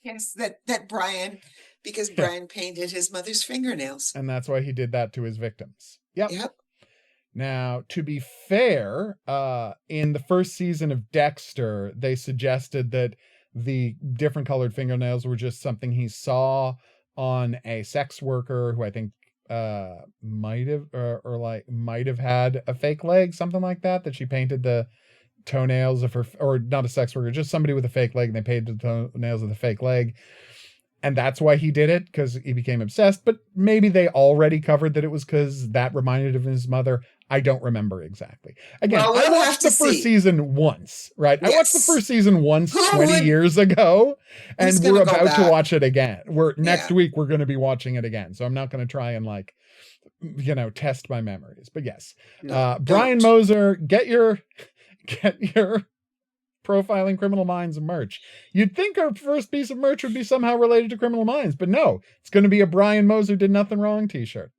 Yes, that Brian, because Brian painted his mother's fingernails. And that's why he did that to his victims. Yep. Yep. Now, to be fair, in the first season of Dexter, they suggested that the different colored fingernails were just something he saw on a sex worker who I think might have had a fake leg, something like that she painted the toenails of her, or not a sex worker, just somebody with a fake leg, and they painted the toenails of the fake leg. And that's why he did it, because he became obsessed. But maybe they already covered that it was because that reminded him of his mother. I don't remember exactly. Again, Well, we'll I have watched to the first see. season once, right? I watched the Yes. first season once Who 20 would- years ago, and Who's we're gonna go about to back? watch it again. Next Yeah. week, we're going to be watching it again. So I'm not going to try and test my memories. But yes, No, Brian don't. Moser, get your Profiling Criminal Minds merch. You'd think our first piece of merch would be somehow related to Criminal Minds, but no, it's going to be a Brian Moser did nothing wrong t-shirt.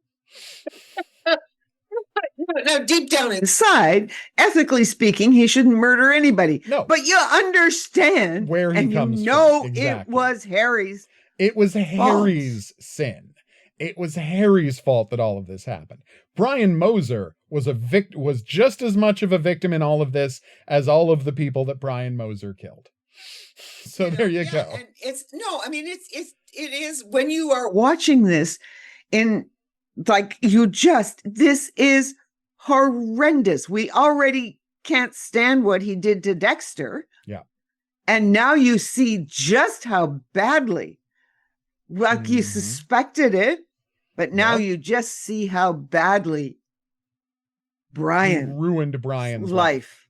No, deep down Inside, ethically speaking, he shouldn't murder anybody. No. But you understand Where he and comes you know from. it Exactly. was Harry's. It was Harry's sin. It was Harry's fault that all of this happened. Brian Moser was just as much of a victim in all of this as all of the people that Brian Moser killed. So there you go. And it is when you are Watching this in this is horrendous. We already can't stand what he did to Dexter. Yeah. And now you see just how badly, you Mhm. suspected it, but now Yep. you just see how badly Brian ruined Brian's life.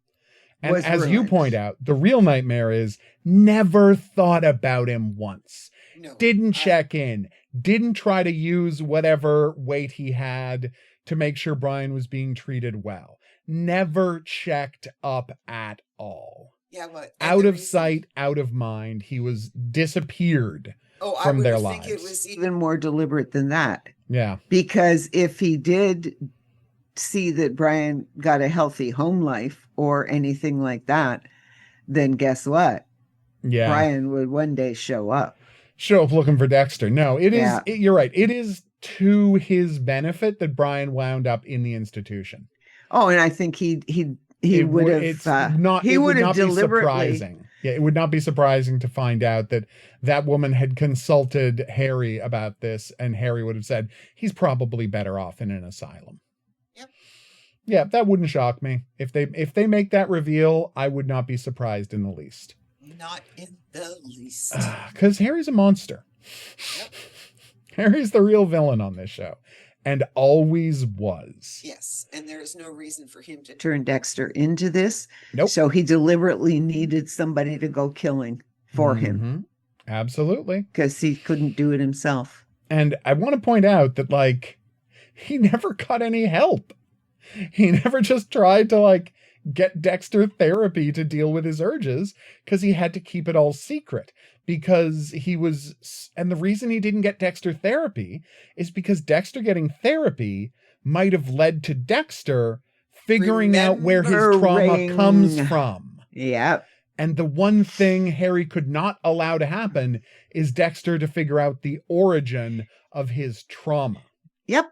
And was as you ruined. point out, the real nightmare is never thought about him once. no, Didn't check in. Didn't try to use whatever weight he had to make sure Brian was being treated well. Never checked up at all. Yeah, well, and Out the of reason- sight, out of mind. He was disappeared Oh, from I their would think it lives. was Even more deliberate than that. Yeah. Because if he did see that Brian got a healthy home life or anything like that, then guess what? Yeah. Brian would one day show up. Show up looking for Dexter. No, it is. Yeah. You're right. It is to his benefit that Brian wound up in the institution. Oh, and I think he would have. It's He it would have not be deliberately. surprising. Yeah, it would not be surprising to find out that woman had consulted Harry about this, and Harry would have said he's probably better off in an asylum. Yep. Yeah, that wouldn't shock me if they make that reveal. I would not be surprised in the least. not in the least. Because Harry's a monster. Yep. Harry's the real villain on this show. and always was. Yes, and there is no reason for him to Turn Dexter into this. Nope. So he deliberately needed somebody to go killing for him Mhm. Absolutely. because he couldn't do it himself. And I want to point out that, like, he never got any help. He never just tried to, like, get Dexter therapy to deal with his urges, because he had to keep it all secret. Because he was, and the reason he didn't get Dexter therapy is because Dexter getting therapy might have led to Dexter figuring out where his trauma comes Remembering. from. Yeah. And the one thing Harry could not allow to happen is Dexter to figure out the origin of his trauma. Yep.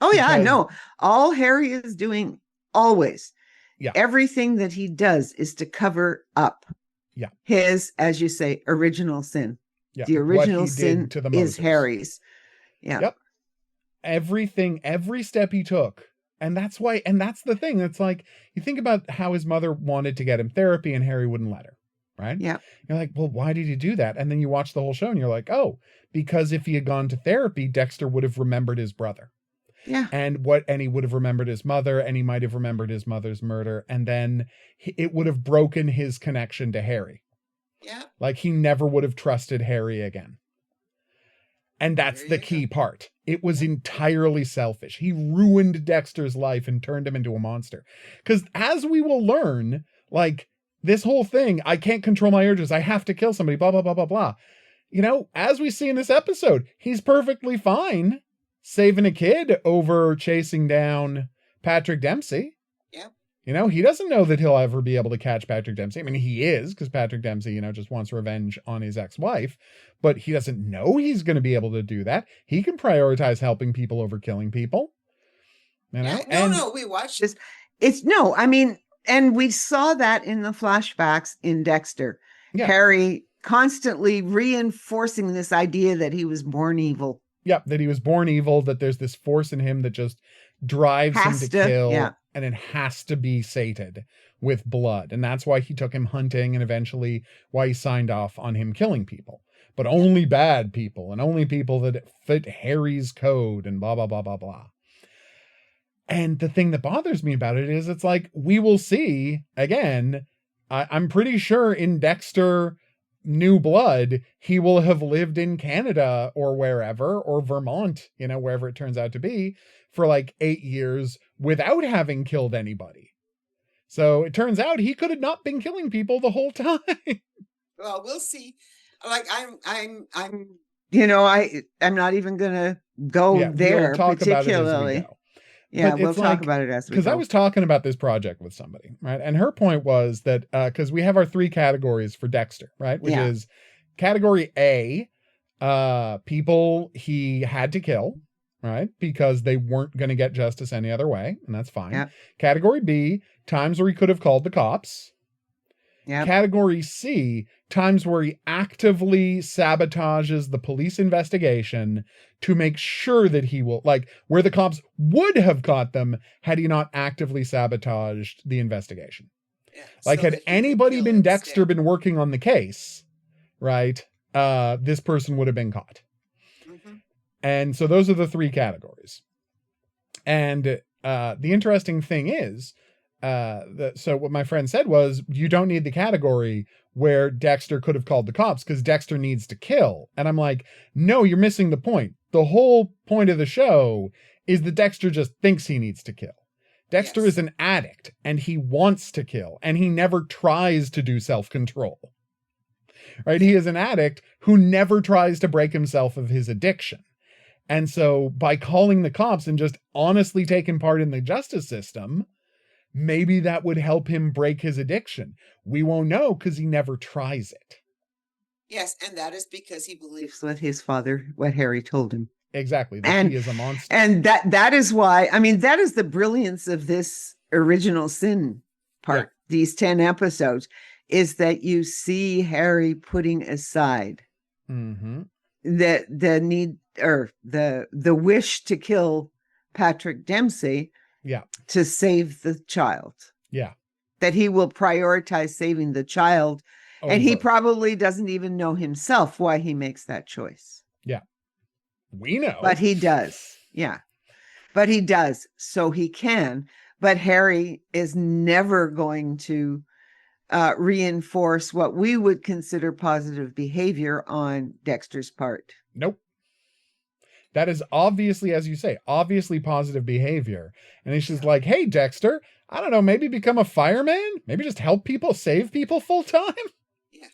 Oh, yeah. Because- No, all Harry is doing always, Yeah. everything that he does is to cover up Yeah. his, as you say, original sin. Yeah, The what original he did sin to the is Moses. Harry's. Yeah. Yep. Everything, every step he took. And that's why, and that's the thing. It's like, you think about how his mother wanted to get him therapy and Harry wouldn't let her, right? Yeah. You're like, well, why did he do that? And then you watch the whole show and you're like, oh, because if he had gone to therapy, Dexter would have remembered his brother. Yeah. And he would have remembered his mother, and he might have remembered his mother's murder. And then it would have broken his connection to Harry. Yeah. Like, he never would have trusted Harry again. And that's There the you key go. part. It was entirely selfish. He ruined Dexter's life and turned him into a monster. Because as we will learn, like, this whole thing, I can't control my urges, I have to kill somebody, blah, blah, blah, blah, blah. You know, as we see in this episode, he's perfectly fine saving a kid over chasing down Patrick Dempsey. Yeah. You know, he doesn't know that he'll ever be able to catch Patrick Dempsey. I mean, he is, because Patrick Dempsey, you know, just wants revenge on his ex-wife, but he doesn't know he's going to be able to do that. He can prioritize helping people over killing people. You know? Yeah. No, we watched Just, it's no, I mean, and we saw that in the flashbacks in Dexter. Yeah. Harry constantly reinforcing this idea that he was born evil. Yeah, that he was born evil, that there's this force in him that just drives Has him to to, kill, yeah. and it has to be sated with blood. And that's why he took him hunting, and eventually why he signed off on him killing people. But only bad people, and only people that fit Harry's code, and blah, blah, blah, blah, blah. And the thing that bothers me about it is, it's like, we will see, again, I'm pretty sure in Dexter New Blood, he will have lived in Canada or wherever, or Vermont, you know, wherever it turns out to be, for like 8 years without having killed anybody. So it turns out he could have not been killing people the whole time. Well, we'll see. Like I'm You know, I'm not even gonna go Yeah, there we'll talk about it as we particularly. go. Yeah, But we'll it's talk like- about it as we Because go. I was talking about this project with somebody, right? And her point was that, because we have our 3 categories for Dexter, right? Which Yeah. is category A, people he had to kill, right? Because they weren't going to get justice any other way, and that's fine. Yep. Category B, times where he could have called the cops. Yeah. Category C, times where he actively sabotages the police investigation to make sure that he will, like, where the cops would have caught them had he not actively sabotaged the investigation. yeah, Like, so had that he could anybody kill been instead. Dexter been working on the case, right, this person would have been caught. Mhm. And so those are the 3 categories. And the interesting thing is, so what my friend said was, you don't need the category where Dexter could have called the cops, because Dexter needs to kill. And I'm like, no, you're missing the point. The whole point of the show is that Dexter just thinks he needs to kill. Dexter Yes. is an addict, and he wants to kill, and he never tries to do self-control. Right? He is an addict who never tries to break himself of his addiction. And so by calling the cops and just honestly taking part in the justice system, maybe that would help him break his addiction. We won't know because he never tries it. Yes, and that is because he believes. Believes what his father, what Harry told him. Exactly. That And- he is a monster. And that is why, I mean, that is the brilliance of this original sin part, these 10 episodes, is that you see Harry putting aside Mm-hmm. the need or the wish to kill Patrick Dempsey Yeah. to save the child. Yeah. That he will prioritize saving the child. And he Over. probably doesn't even know himself why he makes that choice. We know. But he does. Yeah. But he does, so he can. But Harry is never going to reinforce what we would consider positive behavior on Dexter's part. Nope. That is obviously, as you say, obviously positive behavior. And he's just like, hey, Dexter, I don't know, maybe become a fireman? Maybe just help people, save people full time? Yeah.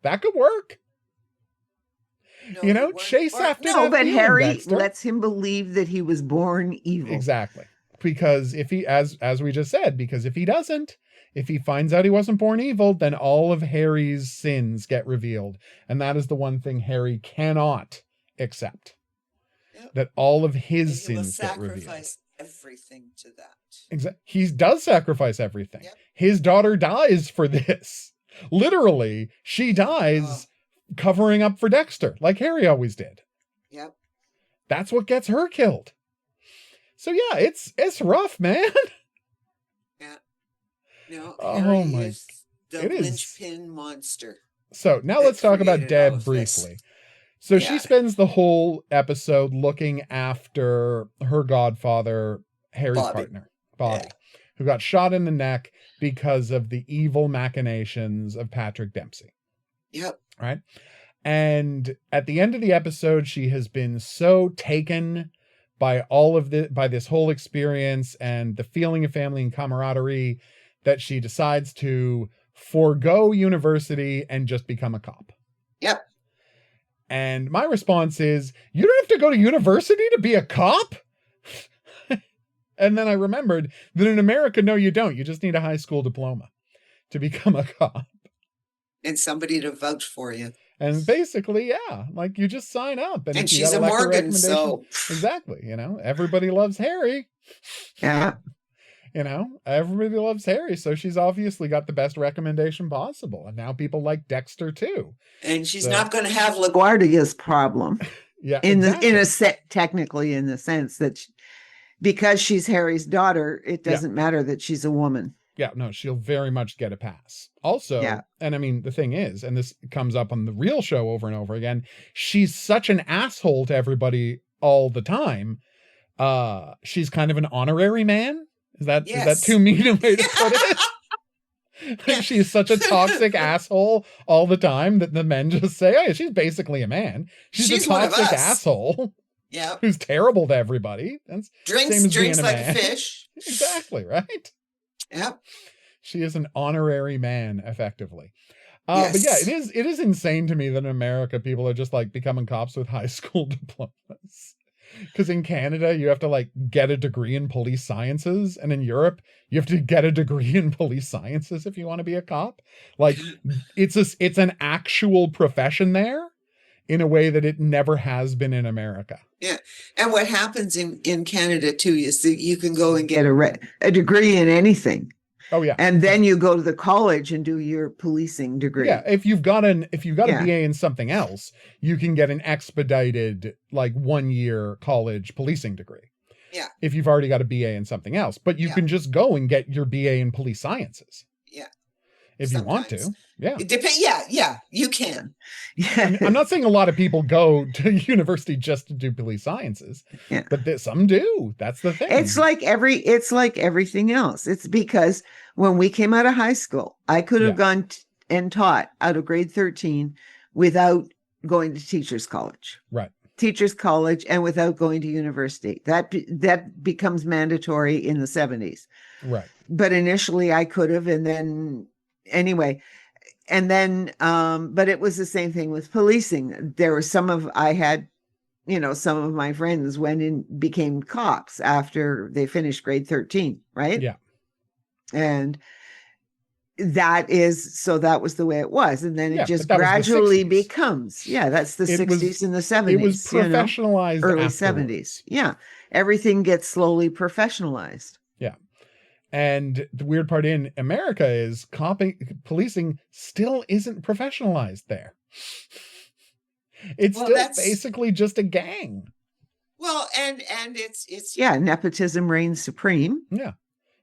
That could work. No, You know, it wouldn't chase work. after No, that but feeling, Harry Dexter. lets him believe that he was born evil. Exactly. Because if he, as we just said, because if he doesn't, if he finds out he wasn't born evil, then all of Harry's sins get revealed. And that is the one thing Harry cannot accept. Yep. That all of And his he will sins get revealed. sacrifice everything to that. Exactly. He does sacrifice everything. Yep. His daughter dies for this. Literally, she dies covering up for Dexter, like Harry always did. Yep. That's what gets her killed. So yeah, it's rough, man. Yeah. No, Oh Harry my- is the it is. linchpin monster. So now That let's talk about created all Deb of this. briefly. So she Yeah. spends the whole episode looking after her godfather, Harry's Bobby. partner, Bobby, Yeah. who got shot in the neck because of the evil machinations of Patrick Dempsey. Yep. Right? And at the end of the episode, she has been so taken by by this whole experience and the feeling of family and camaraderie that she decides to forego university and just become a cop. Yep. And my response is, you don't have to go to university to be a cop? And then I remembered that in America, no, you don't. You just need a high school diploma to become a cop. And somebody to vouch for you. And basically, yeah, like you just sign up. And if you she's got a elected Morgan, recommendation- so Exactly. You know, everybody loves Harry. Yeah. You know, everybody loves Harry. So she's obviously got the best recommendation possible. And now people like Dexter too. and she's So- not going to have LaGuardia's problem Yeah. in exactly. a set, technically in the sense that because she's Harry's daughter, it doesn't matter that she's a woman. Yeah, no, she'll very much get a pass. Also, Yeah. and I mean, the thing is, and this comes up on the real show over and over again, she's such an asshole to everybody all the time. She's kind of an honorary man. Is that Yes. too mean a way to put it? Like, she's such a toxic asshole all the time that the men just say, oh, yeah, she's basically a man. She's a one of toxic us. asshole Yep. who's terrible to everybody. That's same Drinks as being a like man. a fish. Exactly, right? Yep. She is an honorary man, effectively. But yeah, Yes. it is insane to me that in America people are just like becoming cops with high school diplomas. Because in Canada you have to like get a degree in police sciences, and in Europe you have to get a degree in police sciences if you want to be a cop. Like it's an actual profession there in a way that it never has been in America. And what happens in Canada too is that you can go and Get get a degree in anything. Oh yeah. And then you go to the college and do your policing degree. Yeah, if you've got a Yeah. BA in something else, you can get an expedited like 1 year college policing degree. Yeah. If you've already got a BA in something else, but you Yeah. can just go and get your BA in police sciences. Yeah. If you want to. Sometimes. Yeah. It depends. Yeah, you can. Yeah. I'm not saying a lot of people go to university just to do police sciences, Yeah. but some do. That's the thing. It's like everything else. It's because when we came out of high school, I could have gone and taught out of grade 13 without going to teachers college. Right. Teachers college and without going to university. That becomes mandatory in the 70s. Right. But initially I could have, and then anyway, and then but it was the same thing with policing. There were some of my friends went and became cops after they finished grade 13, right? Yeah. And that was the way it was. And then Yeah, it just but that was the gradually 60s. becomes, that's the It was- 60s and the 70s. It was professionalized early afterwards. 70s. Yeah. Everything gets slowly professionalized. And the weird part in America is policing still isn't professionalized there. It's Well, still that's- basically just a gang. Well, and it's Yeah. Nepotism reigns supreme. Yeah.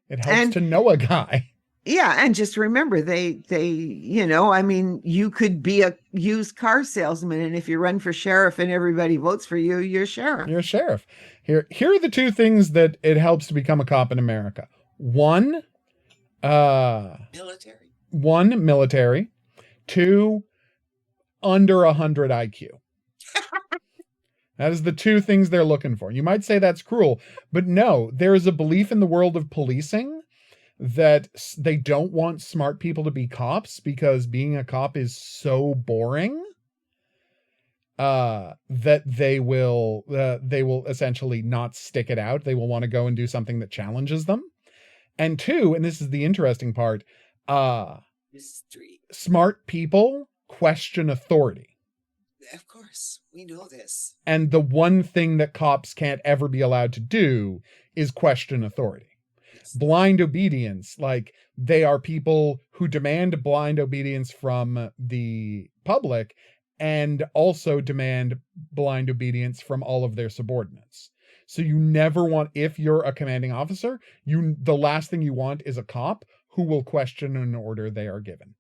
It helps And- to know a guy. Yeah, and just remember I mean, you could be a used car salesman, and if you run for sheriff and everybody votes for you, you're sheriff. You're a sheriff. Here are the two things that it helps to become a cop in America. One, Military. one, military. Two, under 100 IQ. That is the two things they're looking for. You might say that's cruel, but no, there is a belief in the world of policing that they don't want smart people to be cops because being a cop is so boring that they will essentially not stick it out. They will want to go and do something that challenges them. And two, and this is the interesting part, Mystery. smart people question authority. Of course, we know this. And the one thing that cops can't ever be allowed to do is question authority. Yes. Blind obedience, like they are people who demand blind obedience from the public and also demand blind obedience from all of their subordinates. So you never want, if you're a commanding officer, the last thing you want is a cop who will question an order they are given.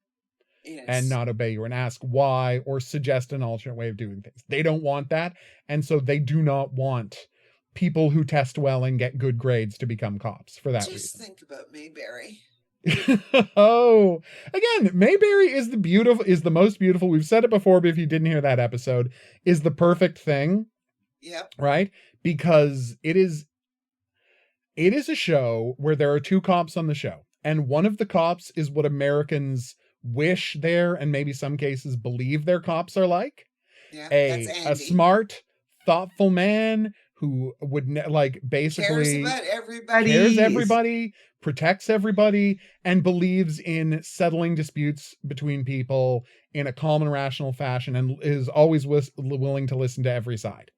Yes. And not obey you and ask why or suggest an alternate way of doing things. They don't want that. And so they do not want people who test well and get good grades to become cops for that Just reason. think about Mayberry. Oh, again, Mayberry is the most beautiful. We've said it before, but if you didn't hear that episode, is the perfect thing. Yep. Right? Because it is a show where there are two cops on the show. And one of the cops is what Americans wish their, and maybe some cases believe their cops are like. Yeah, A that's Andy. smart, thoughtful man who would basically Cares about everybody, protects everybody, and believes in settling disputes between people in a calm and rational fashion, and is always willing to listen to every side.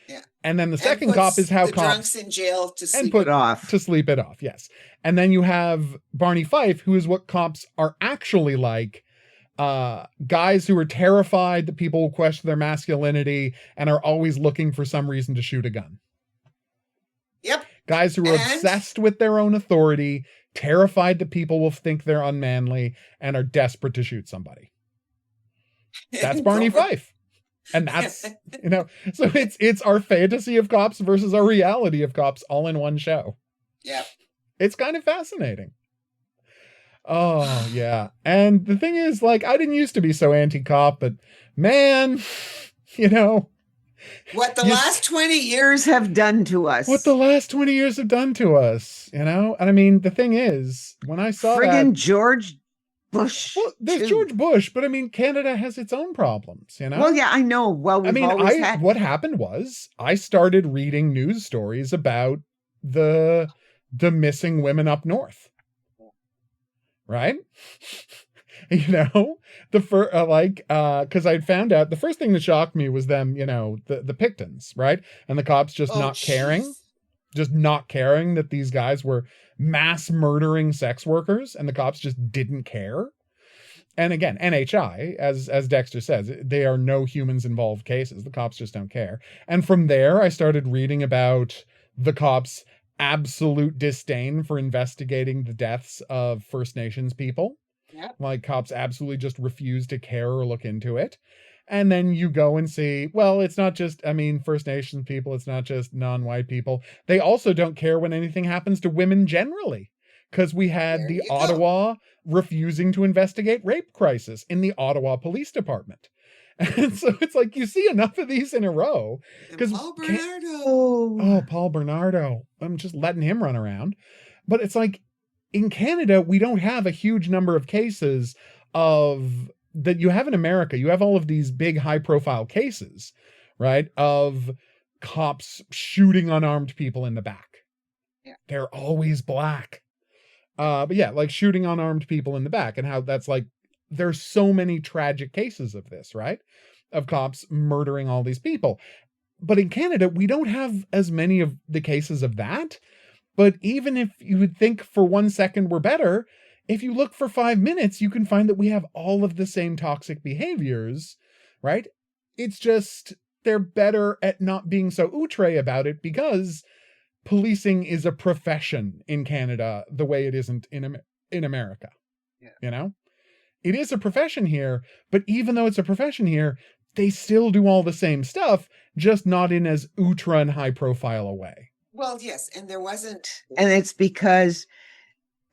Yeah. And then the second cop is how the cops drunks in jail to sleep put it off. to sleep it off. Yes. And then you have Barney Fife, who is what cops are actually like. Guys who are terrified that people will question their masculinity and are always looking for some reason to shoot a gun. Yep. Guys who are obsessed with their own authority, terrified that people will think they're unmanly, and are desperate to shoot somebody. That's Barney Fife. And that's, so it's our fantasy of cops versus our reality of cops all in one show. Yeah. It's kind of fascinating. Oh, yeah. And the thing is, like, I didn't used to be so anti-cop, but man, what the last 20 years have done to us. What the last 20 years have done to us, And I mean, the thing is, when I saw friggin' George Bush. Well, there's too. George Bush, but I mean, Canada has its own problems, Well, yeah, I know. Well, what happened was I started reading news stories about the missing women up north. Right? Because I'd found out the first thing that shocked me was them, the Pictons, right? And the cops just not caring that these guys were mass murdering sex workers, and the cops just didn't care. And again, NHI, as Dexter says, they are no humans involved cases. The cops just don't care. And from there, I started reading about the cops' absolute disdain for investigating the deaths of First Nations people. Yep. Like, cops absolutely just refuse to care or look into it. And then you go and see, well, it's not just, First Nations people, it's not just non-white people. They also don't care when anything happens to women generally. Because we had the Ottawa refusing to investigate rape crisis in the Ottawa Police Department. And so it's like, you see enough of these in a row. Paul Bernardo. Paul Bernardo. I'm just letting him run around. But it's like, in Canada, we don't have a huge number of cases that you have in America. You have all of these big high profile cases, right? Of cops shooting unarmed people in the back. Yeah. They're always black. But yeah, like shooting unarmed people in the back, and how that's like, there's so many tragic cases of this, right? Of cops murdering all these people. But in Canada, we don't have as many of the cases of that. But even if you would think for 1 second we're better, if you look for 5 minutes, you can find that we have all of the same toxic behaviors, right? It's just they're better at not being so outre about it, because policing is a profession in Canada the way it isn't in in America. Yeah. You know, it is a profession here, but even though it's a profession here, they still do all the same stuff, just not in as ultra and high profile a way. Well, yes, and there wasn't. And it's because,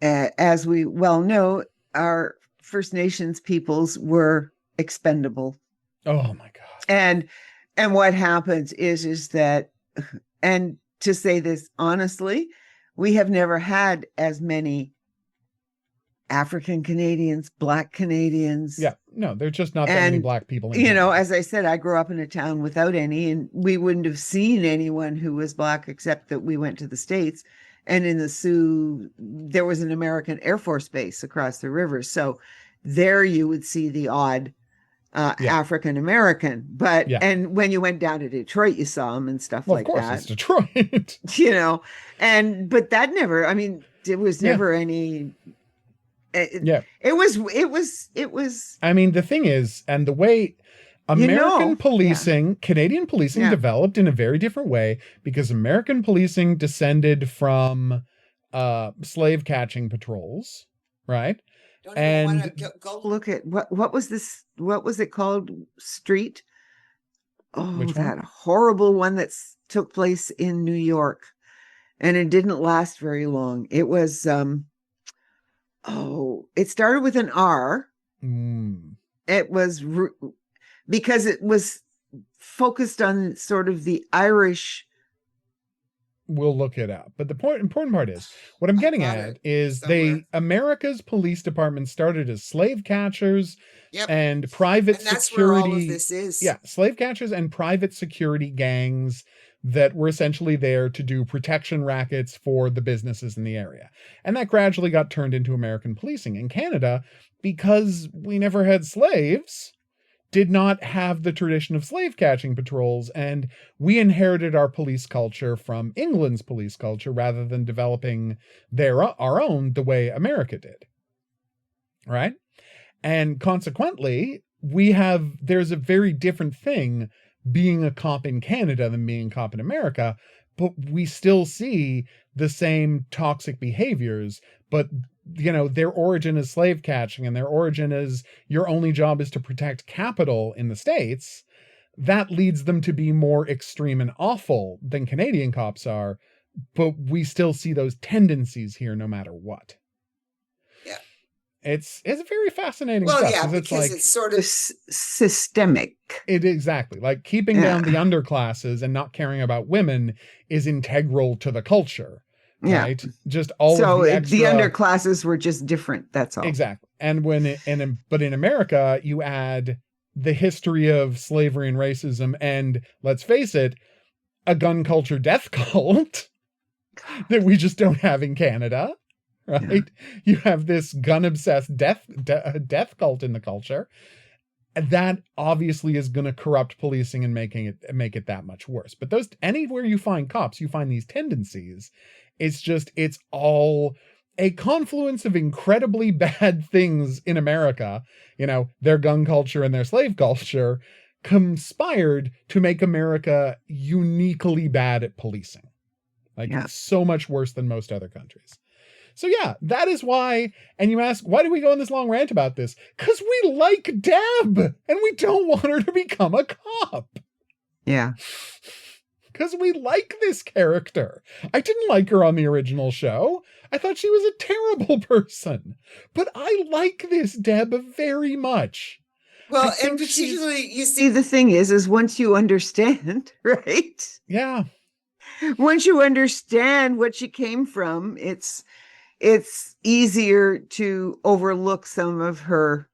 as we well know, our First Nations peoples were expendable. Oh my God. And what happens is that, and to say this honestly, we have never had as many African Canadians, Black Canadians. Yeah, no, there's just not that many And, Black people in you know, Canada. as I said, I grew up in a town without any, and we wouldn't have seen anyone who was Black except that we went to the States. And in the Sioux, there was an American Air Force base across the river. So there you would see the odd Yeah. African American. But, Yeah. and when you went down to Detroit, you saw them and stuff Well, like of course, that. it's Detroit. You know, but that never, I mean, there was Yeah. never any. Yeah. It was. I mean, the thing is, and the way American policing, Canadian policing developed in a very different way, because American policing descended from slave catching patrols, right? Don't even want to go Look at what was this? What was it called? Street? Oh, Which one? that horrible one that took place in New York, and it didn't last very long. It was it started with an R. It was because it was focused on sort of the Irish. We'll look it up. But the important part is, what I'm getting at is America's police department started as slave catchers and private and that's security. where all of this is. Yeah, slave catchers and private security gangs that were essentially there to do protection rackets for the businesses in the area. And that gradually got turned into American policing. In Canada, because we never had slaves, did not have the tradition of slave catching patrols, and we inherited our police culture from England's police culture rather than developing our own the way America did. Right? And consequently, there's a very different thing being a cop in Canada than being a cop in America, but we still see the same toxic behaviors, but you know, their origin is slave catching and their origin is your only job is to protect capital in the States. That leads them to be more extreme and awful than Canadian cops are, but we still see those tendencies here no matter what. Yeah. It's very fascinating stuff. Well, yeah, because it's sort of systemic. Exactly. Like keeping down the underclasses and not caring about women is integral to the culture. Right? Just all of the extra... the underclasses were just different. That's all. Exactly. And but in America, you add the history of slavery and racism, and let's face it, a gun culture death cult that we just don't have in Canada. Right? Yeah. You have this gun-obsessed death cult in the culture. That obviously is going to corrupt policing and make it that much worse. But anywhere you find cops, you find these tendencies. It's all a confluence of incredibly bad things in America. You know, their gun culture and their slave culture conspired to make America uniquely bad at policing. It's so much worse than most other countries. So yeah, that is why, and you ask, why do we go on this long rant about this? Because we like Deb, and we don't want her to become a cop. Yeah. Because we like this character. I didn't like her on the original show. I thought she was a terrible person. But I like this Deb very much. Well, and particularly, you see, the thing is once you understand, right? Yeah. Once you understand what she came from, it's easier to overlook some of her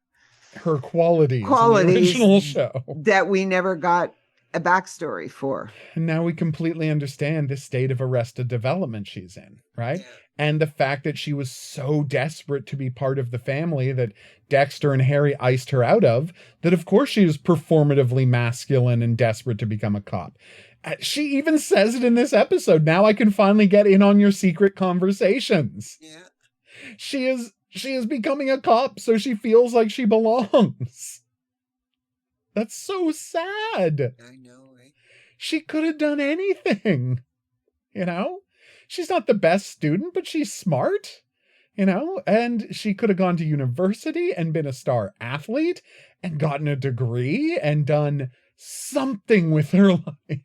qualities in the original show that we never got a backstory for. And now we completely understand the state of Arrested Development she's in, right? Yeah. And the fact that she was so desperate to be part of the family that Dexter and Harry iced her out of, that of course she was performatively masculine and desperate to become a cop. She even says it in this episode. Now I can finally get in on your secret conversations. Yeah. She is becoming a cop so she feels like she belongs. That's so sad. I know, right? She could have done anything. You know? She's not the best student, but she's smart. you know, and she could have gone to university and been a star athlete and gotten a degree and done something with her life.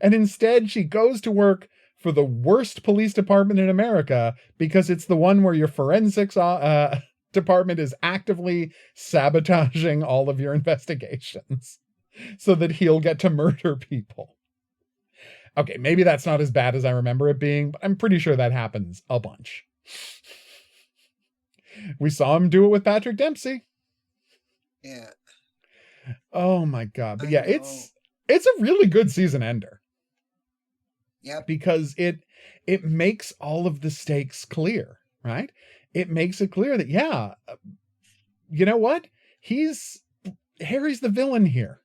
And instead, she goes to work for the worst police department in America because it's the one where your forensics department is actively sabotaging all of your investigations so that he'll get to murder people. Okay, maybe that's not as bad as I remember it being, but I'm pretty sure that happens a bunch. We saw him do it with Patrick Dempsey. Yeah. Oh my God. But I yeah, know. it's a really good season ender. Yep. Because it makes all of the stakes clear, right? It makes it clear that, yeah, you know what? Harry's the villain here.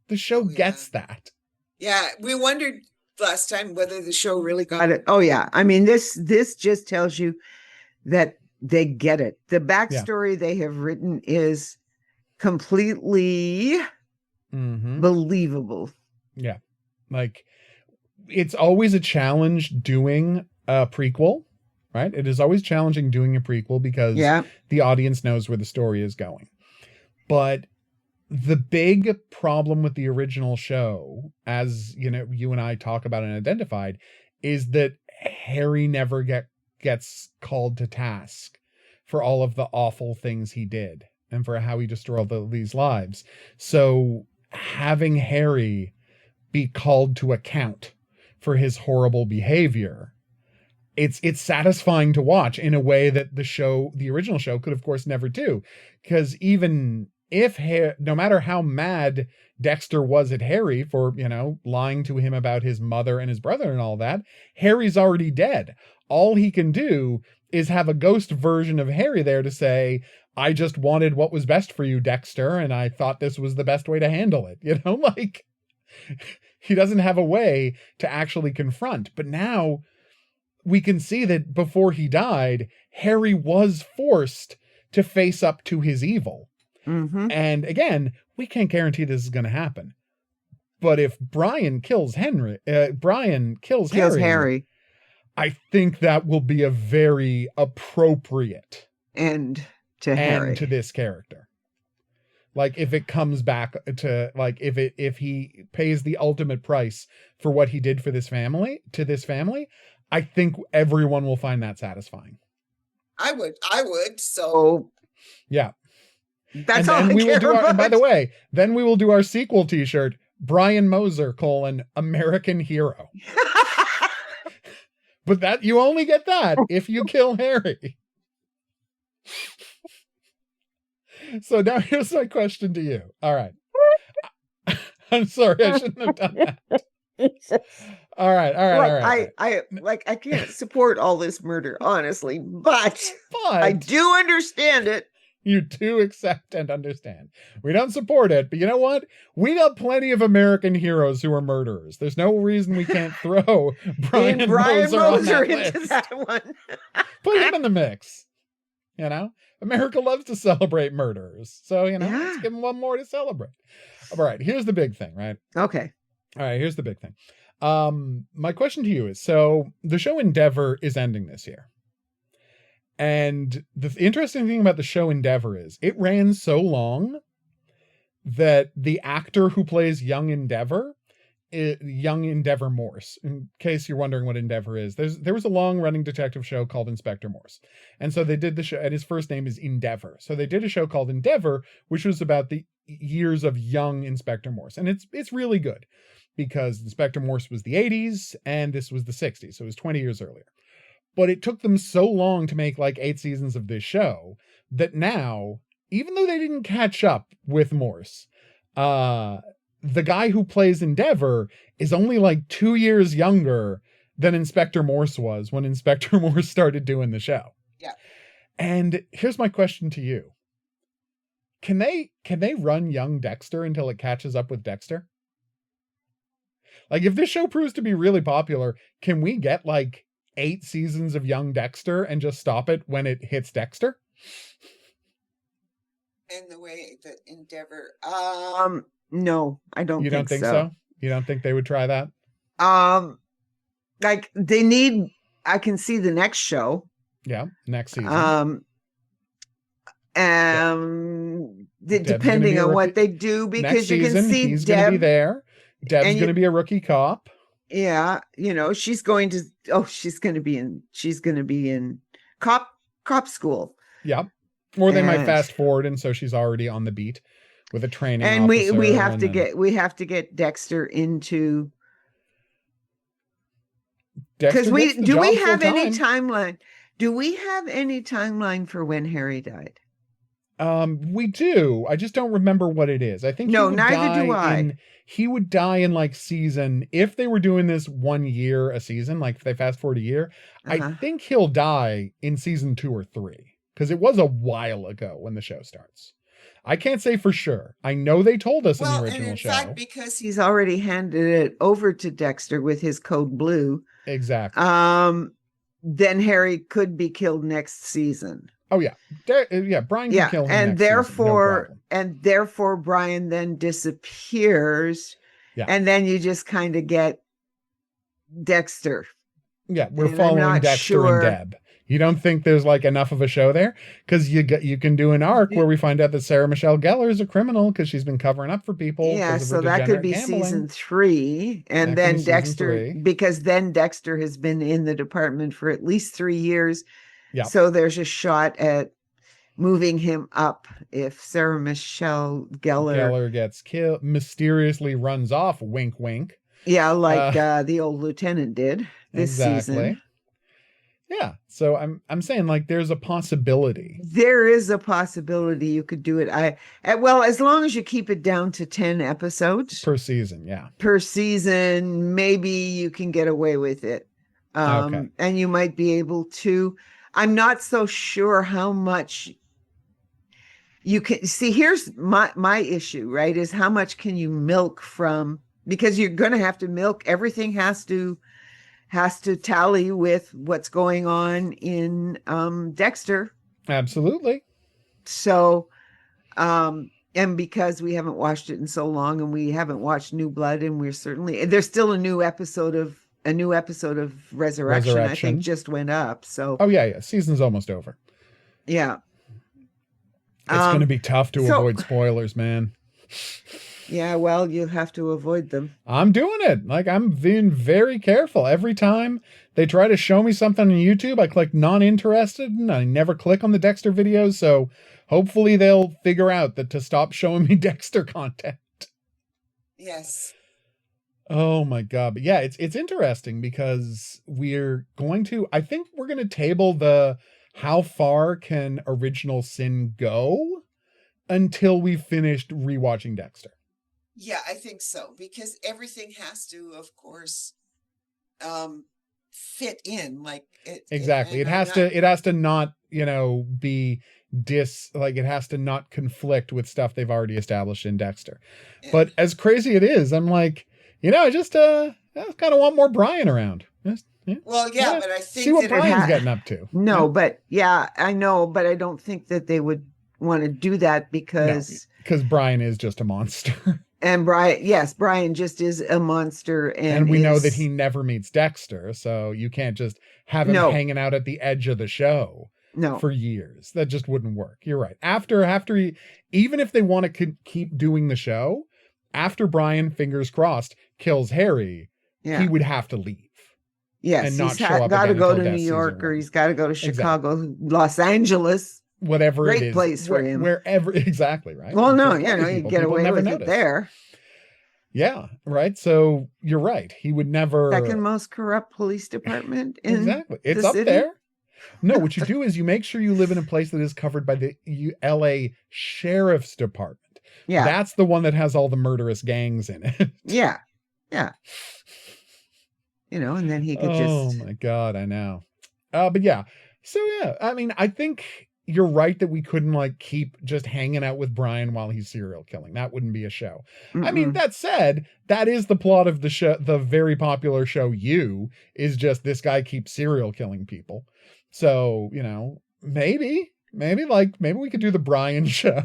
The show gets that. Yeah, we wondered last time whether the show really got Got it. Oh yeah. I mean, this just tells you that they get it. The backstory they have written is completely believable. Yeah. Like, it's always a challenge doing a prequel, right? It is always challenging doing a prequel because the audience knows where the story is going. But the big problem with the original show, as you know, you and I talk about and identified, is that Harry never gets called to task for all of the awful things he did and for how he destroyed these lives. So having Harry be called to account for his horrible behavior, it's satisfying to watch in a way that the original show could of course never do. Because even if no matter how mad Dexter was at Harry for, you know, lying to him about his mother and his brother and all that, Harry's already dead. All he can do is have a ghost version of Harry there to say, I just wanted what was best for you, Dexter, and I thought this was the best way to handle it. You know, like, he doesn't have a way to actually confront. But now we can see that before he died, Harry was forced to face up to his evil. And again, we can't guarantee this is going to happen. But if Brian kills Harry, I think that will be a very appropriate end to this character. Like, if it comes back to, like, if he pays the ultimate price for what he did for this family, I think everyone will find that satisfying. I would. So yeah. That's and all then I we will care do about. And by the way, then we will do our sequel t-shirt, Brian Moser, American Hero. But that, you only get that if you kill Harry. So now here's my question to you. All right. I'm sorry, I shouldn't have done that. All right. I can't support all this murder, honestly, but I do understand it. You do accept and understand. We don't support it, but you know what? We got plenty of American heroes who are murderers. There's no reason we can't throw Brian Moser on that into list. that one. Put him in the mix. You know? America loves to celebrate murderers. So, you know, let's give him one more to celebrate. All right, here's the big thing, right? Okay. All right, here's the big thing. My question to you is, so the show Endeavor is ending this year. And the interesting thing about the show Endeavor is it ran so long that the actor who plays young Endeavor Morse, in case you're wondering what Endeavor is, there was a long-running detective show called Inspector Morse. And so they did the show, and his first name is Endeavor. So they did a show called Endeavor, which was about the years of young Inspector Morse. And it's really good because Inspector Morse was the 80s and this was the 60s. So it was 20 years earlier. But it took them so long to make like 8 seasons of this show that now, even though they didn't catch up with Morse, the guy who plays Endeavor is only like 2 years younger than Inspector Morse was when Inspector Morse started doing the show. Yeah. And here's my question to you. Can they run young Dexter until it catches up with Dexter? Like, if this show proves to be really popular, can we get like 8 seasons of young Dexter and just stop it when it hits Dexter? And the way that Endeavor, no, I don't. You don't think so? You don't think they would try that? Like they need I can see the next show. Yeah, next season. Depending on what they do, because you can see he's going to be there. Deb's going to be a rookie cop. Yeah, she's going to be in cop school. Yeah. Or they might fast forward, and so she's already on the beat with a training and officer. we have to get Dexter into, because we have any timeline? Do we have any timeline for when Harry died? We do. I just don't remember what it is. I think neither do I. He would die in like season, if they were doing this 1 year a season, like if they fast forward a year, I think he'll die in season 2 or 3, because it was a while ago when the show starts. I can't say for sure. I know they told us in the original show. Fact, because he's already handed it over to Dexter with his code blue. Exactly. Then Harry could be killed next season. Oh yeah, Brian can kill him. And therefore Brian then disappears. Yeah. And then you just kind of get Dexter. Yeah, we're following Dexter and Deb. You don't think there's like enough of a show there? Because you can do an arc where we find out that Sarah Michelle Gellar is a criminal because she's been covering up for people. Yeah, so that could be gambling. season 3. And then Dexter, because then Dexter has been in the department for at least 3 years. Yeah. So there's a shot at moving him up if Sarah Michelle Gellar gets killed, mysteriously runs off, wink wink. Yeah, like the old lieutenant did this season. Yeah. So I'm saying, like, there's a possibility. There is a possibility you could do it. As long as you keep it down to 10 episodes per season, yeah. Per season, maybe you can get away with it. And you might be able to. I'm not so sure how much you can see. Here's my issue, right? Is how much can you milk from, because you're going to have to milk. Everything has to tally with what's going on in Dexter. Absolutely. So, and because we haven't watched it in so long, and we haven't watched New Blood, and there's still a new episode of Resurrection. I think just went up. So season's almost over. Yeah. It's going to be tough to avoid spoilers, man. Yeah, well, you'll have to avoid them. I'm doing it. Like, I'm being very careful. Every time they try to show me something on YouTube, I click not interested, and I never click on the Dexter videos. So hopefully they'll figure out that to stop showing me Dexter content. Yes. Oh my God. But yeah, it's interesting because I think we're going to table the how far can Original Sin go until we've finished rewatching Dexter. Yeah, I think so, because everything has to, of course, fit in. Like exactly. It has to not, be it has to not conflict with stuff they've already established in Dexter. Yeah. But as crazy it is, I'm like, I just kind of want more Brian around. But I think see what Brian's getting up to. No, but I know, but I don't think that they would want to do that because Brian is just a monster. And Brian just is a monster, and we know that he never meets Dexter, so you can't just have him hanging out at the edge of the show for years. That just wouldn't work. You're right. After he, even if they want to keep doing the show, after Brian, fingers crossed, kills Harry, he would have to leave. Yes, and not show up. Got to go to New York, or he's got to go to Chicago, Los Angeles. Whatever it is. Great place for him. Wherever, exactly, right? Well, no, you get away with it there. Yeah, right. So you're right. He would never. Second most corrupt police department in exactly. It's up there. No, what you do is you make sure you live in a place that is covered by the LA Sheriff's Department. Yeah. That's the one that has all the murderous gangs in it. Yeah. Yeah. And then he could just. Oh my God, I know. But yeah. So yeah, I mean, I think you're right that we couldn't keep just hanging out with Brian while he's serial killing. That wouldn't be a show. Mm-mm. I mean, that said, that is the plot of the show. The very popular show You is just this guy keeps serial killing people. So, maybe we could do the Brian show.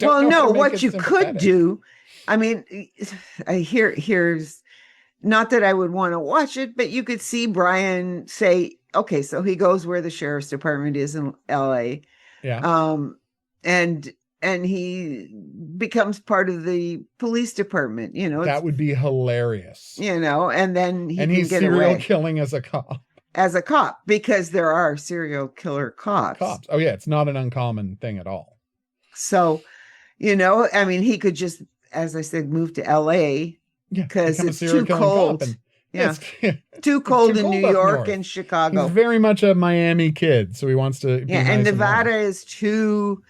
Well, no, what you could do, I mean, here's not that I would want to watch it, but you could see Brian say, okay, so he goes where the sheriff's department is in LA. Yeah. And he becomes part of the police department, That would be hilarious. And then he and can he's get serial away killing as a cop. Because there are serial killer cops. Oh yeah, it's not an uncommon thing at all. So, I mean, he could just, as I said, move to LA because it's too cold. Too cold in New York and Chicago. He's very much a Miami kid, so he wants to be nice and Nevada is too...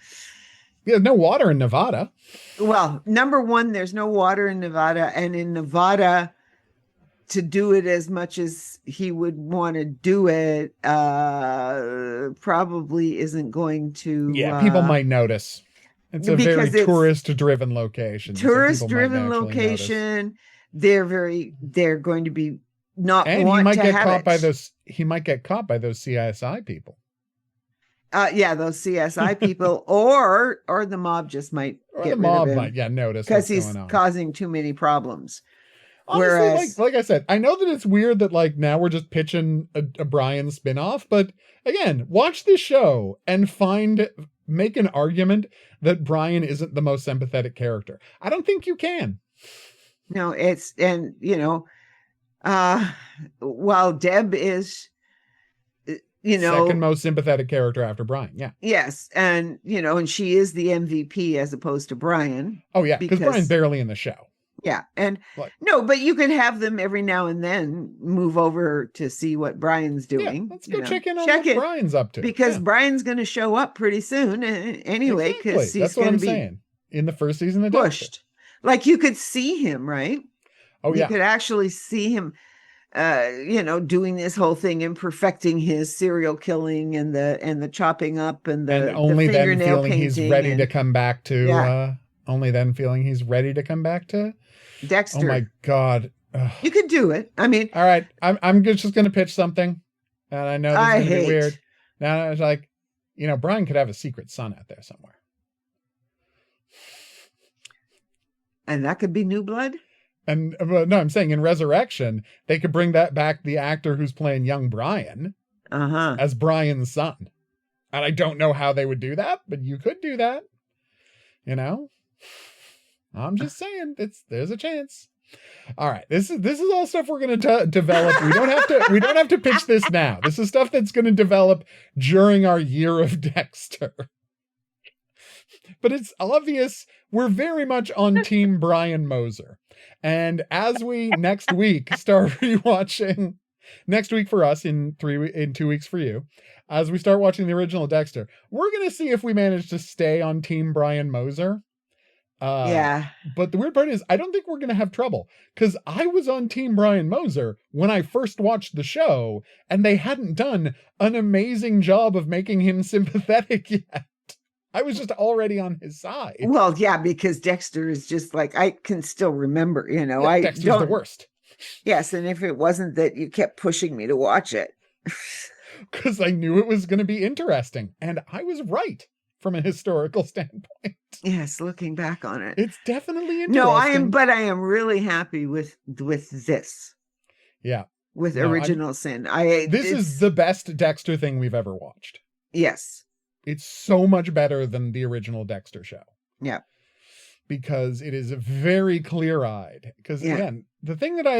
There's no water in Nevada. Well, number one, there's no water in Nevada. And in Nevada, to do it as much as he would want to do it, probably isn't going to... people might notice. It's a very tourist-driven location. Tourist-driven location. They're going to be not and want he might to get have caught it. by those. He might get caught by those CSI people. Those CSI people, or the mob just might get rid of him. Notice because he's causing too many problems. Honestly, whereas, like I said, I know that it's weird that like now we're just pitching a Brian spinoff, but again, watch this show and make an argument that Brian isn't the most sympathetic character. I don't think you can. No, while Deb is, second most sympathetic character after Brian. Yeah. Yes. And, and she is the MVP as opposed to Brian. Oh, yeah. Because Brian's barely in the show. Yeah. And no, but you can have them every now and then move over to see what Brian's doing. Yeah, let's go check in on what Brian's up to. Because Brian's going to show up pretty soon anyway. Because that's what I'm saying. In the first season of pushed. Dexter. Like you could see him, right? Oh, yeah. You could actually see him, doing this whole thing and perfecting his serial killing and the chopping up and only the then feeling he's ready to come back to. Yeah. Only then feeling he's ready to come back to Dexter. Oh my God. Ugh. You could do it. I mean, all right. I'm just going to pitch something, and I know this is going to be weird. Now it's like, Brian could have a secret son out there somewhere, and that could be New Blood. And no, I'm saying in Resurrection, they could bring that back the actor who's playing young Brian as Brian's son. And I don't know how they would do that, but you could do that. I'm just saying there's a chance. All right. This is all stuff we're going to develop. We don't have to pitch this now. This is stuff that's going to develop during our year of Dexter. But it's obvious we're very much on Team Brian Moser. And as we next week start rewatching, next week for us, in 2 weeks for you, as we start watching the original Dexter, we're going to see if we manage to stay on Team Brian Moser. But the weird part is I don't think we're going to have trouble because I was on Team Brian Moser when I first watched the show and they hadn't done an amazing job of making him sympathetic yet. I was just already on his side. Well, yeah, because Dexter is just like, I can still remember, Dexter's the worst. Yes, and if it wasn't that you kept pushing me to watch it. Because I knew it was going to be interesting. And I was right from a historical standpoint. Yes, looking back on it. It's definitely interesting. No, I am really happy with this. Yeah. With Original Sin. This is the best Dexter thing we've ever watched. Yes. It's so much better than the original Dexter show. Yeah. Because it is very clear-eyed. Because again, the thing that I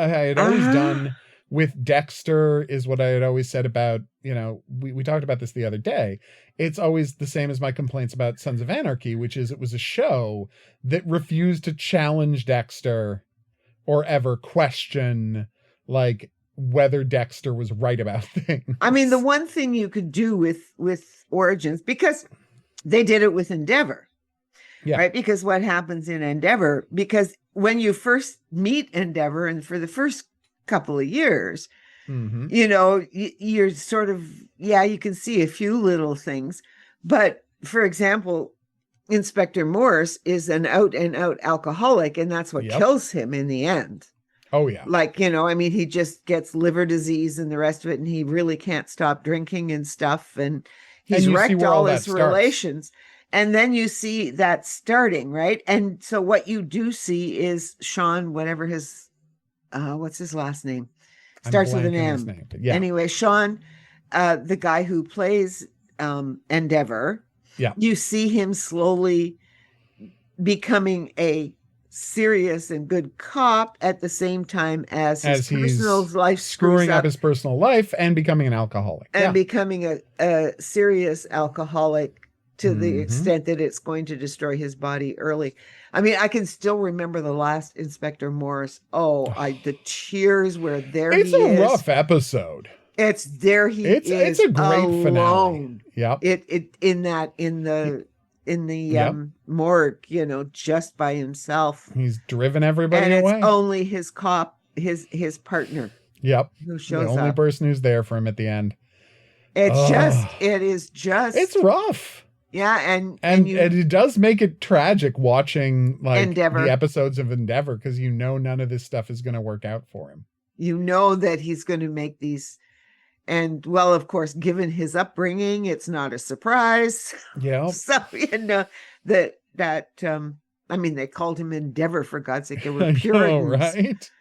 had always done with Dexter is what I had always said about, we talked about this the other day. It's always the same as my complaints about Sons of Anarchy, which is it was a show that refused to challenge Dexter or ever question, like, whether Dexter was right about things. I mean, the one thing you could do with Origins, because they did it with Endeavor, right? Because what happens in Endeavor, because when you first meet Endeavor and for the first couple of years, you're sort of, you can see a few little things. But for example, Inspector Morse is an out and out alcoholic, and that's what kills him in the end. Oh, yeah. Like, he just gets liver disease and the rest of it, and he really can't stop drinking and stuff. And he's wrecked all his relations. And then you see that starting, right? And so what you do see is Sean, whatever his what's his last name? I'm Starts with an blanking his M. name, but yeah. Anyway, Sean, the guy who plays Endeavor, Yeah. you see him slowly becoming a serious and good cop at the same time as his personal life screwing up up his personal life and becoming an alcoholic. and Yeah. becoming a serious alcoholic to the Mhm. extent that it's going to destroy his body early. I mean, I can still remember the last Inspector Morse. The tears were there. It's he a is. rough episode. It's there. He It's is. a great alone. finale. Yep. In the Yep. morgue, just by himself. He's driven everybody And away. it's only his cop, his partner. Yep. Who shows the only up. person who's there for him at the end. It is just. It's rough. Yeah, and it does make it tragic watching Endeavor. the episodes of Endeavor, because none of this stuff is going to work out for him. You know that he's going to make these, and well, of course, given his upbringing, it's not a surprise. Yeah. So they called him Endeavor, for God's sake. They were Puritans, right?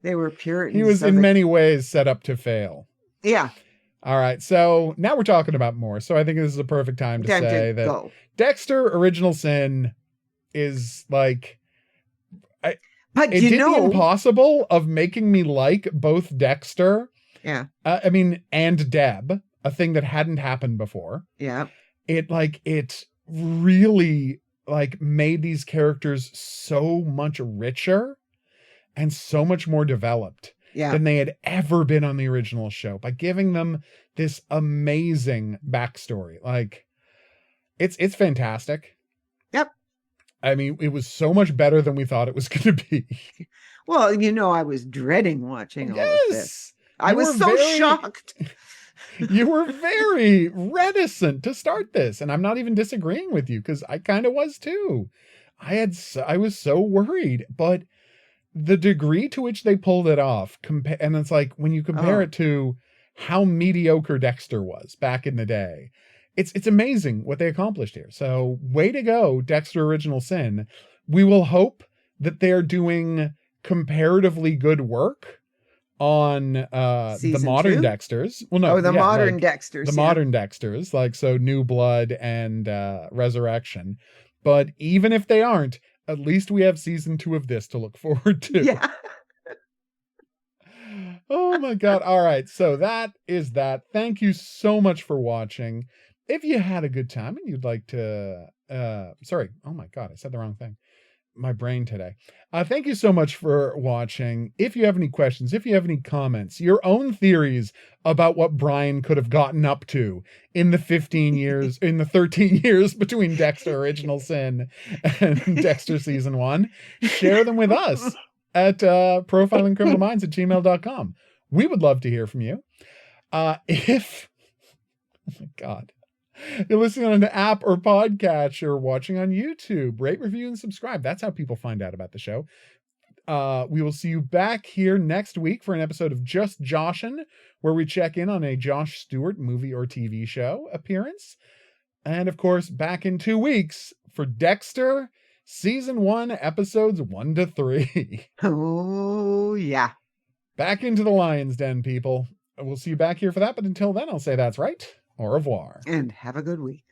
They were Puritans. He was in many ways set up to fail. Yeah. All right, so now we're talking about more. So I think this is a perfect time to say that go. Dexter Original Sin is like, but it did the impossible of making me like both Dexter, and Deb, a thing that hadn't happened before. Yeah, it really made these characters so much richer and so much more developed. Than they had ever been on the original show, by giving them this amazing backstory. It's fantastic. Yep. I mean, it was so much better than we thought it was going to be. Well, I was dreading watching all of this. I was so shocked. You were very reticent to start this, and I'm not even disagreeing with you, because I kind of was too. I was so worried, but the degree to which they pulled it off, and it's like when you compare it to how mediocre Dexter was back in the day, it's amazing what they accomplished here. So way to go, Dexter Original Sin. We will hope that they're doing comparatively good work on the modern 2? Dexters. Well, no, the modern Dexters. The modern Dexters, New Blood and Resurrection. But even if they aren't, at least we have season 2 of this to look forward to. Yeah. Oh my God. All right. So that is that. Thank you so much for watching. If you had a good time and you'd like to, sorry. Oh my God. I said the wrong thing. My brain today. Thank you so much for watching. If you have any questions, if you have any comments, your own theories about what Brian could have gotten up to in the 13 years between Dexter Original Sin and Dexter Season 1, share them with us at profilingcriminalminds@gmail.com. We would love to hear from you. Oh my God. You're listening on an app or podcast, or watching on YouTube, rate, review, and subscribe. That's how people find out about the show. We will see you back here next week for an episode of Just Joshin', where we check in on a Josh Stewart movie or TV show appearance. And of course, back in 2 weeks for Dexter Season 1, episodes 1 to 3. Oh, yeah. Back into the Lion's Den, people. We'll see you back here for that. But until then, I'll say that's right. Au revoir. And have a good week.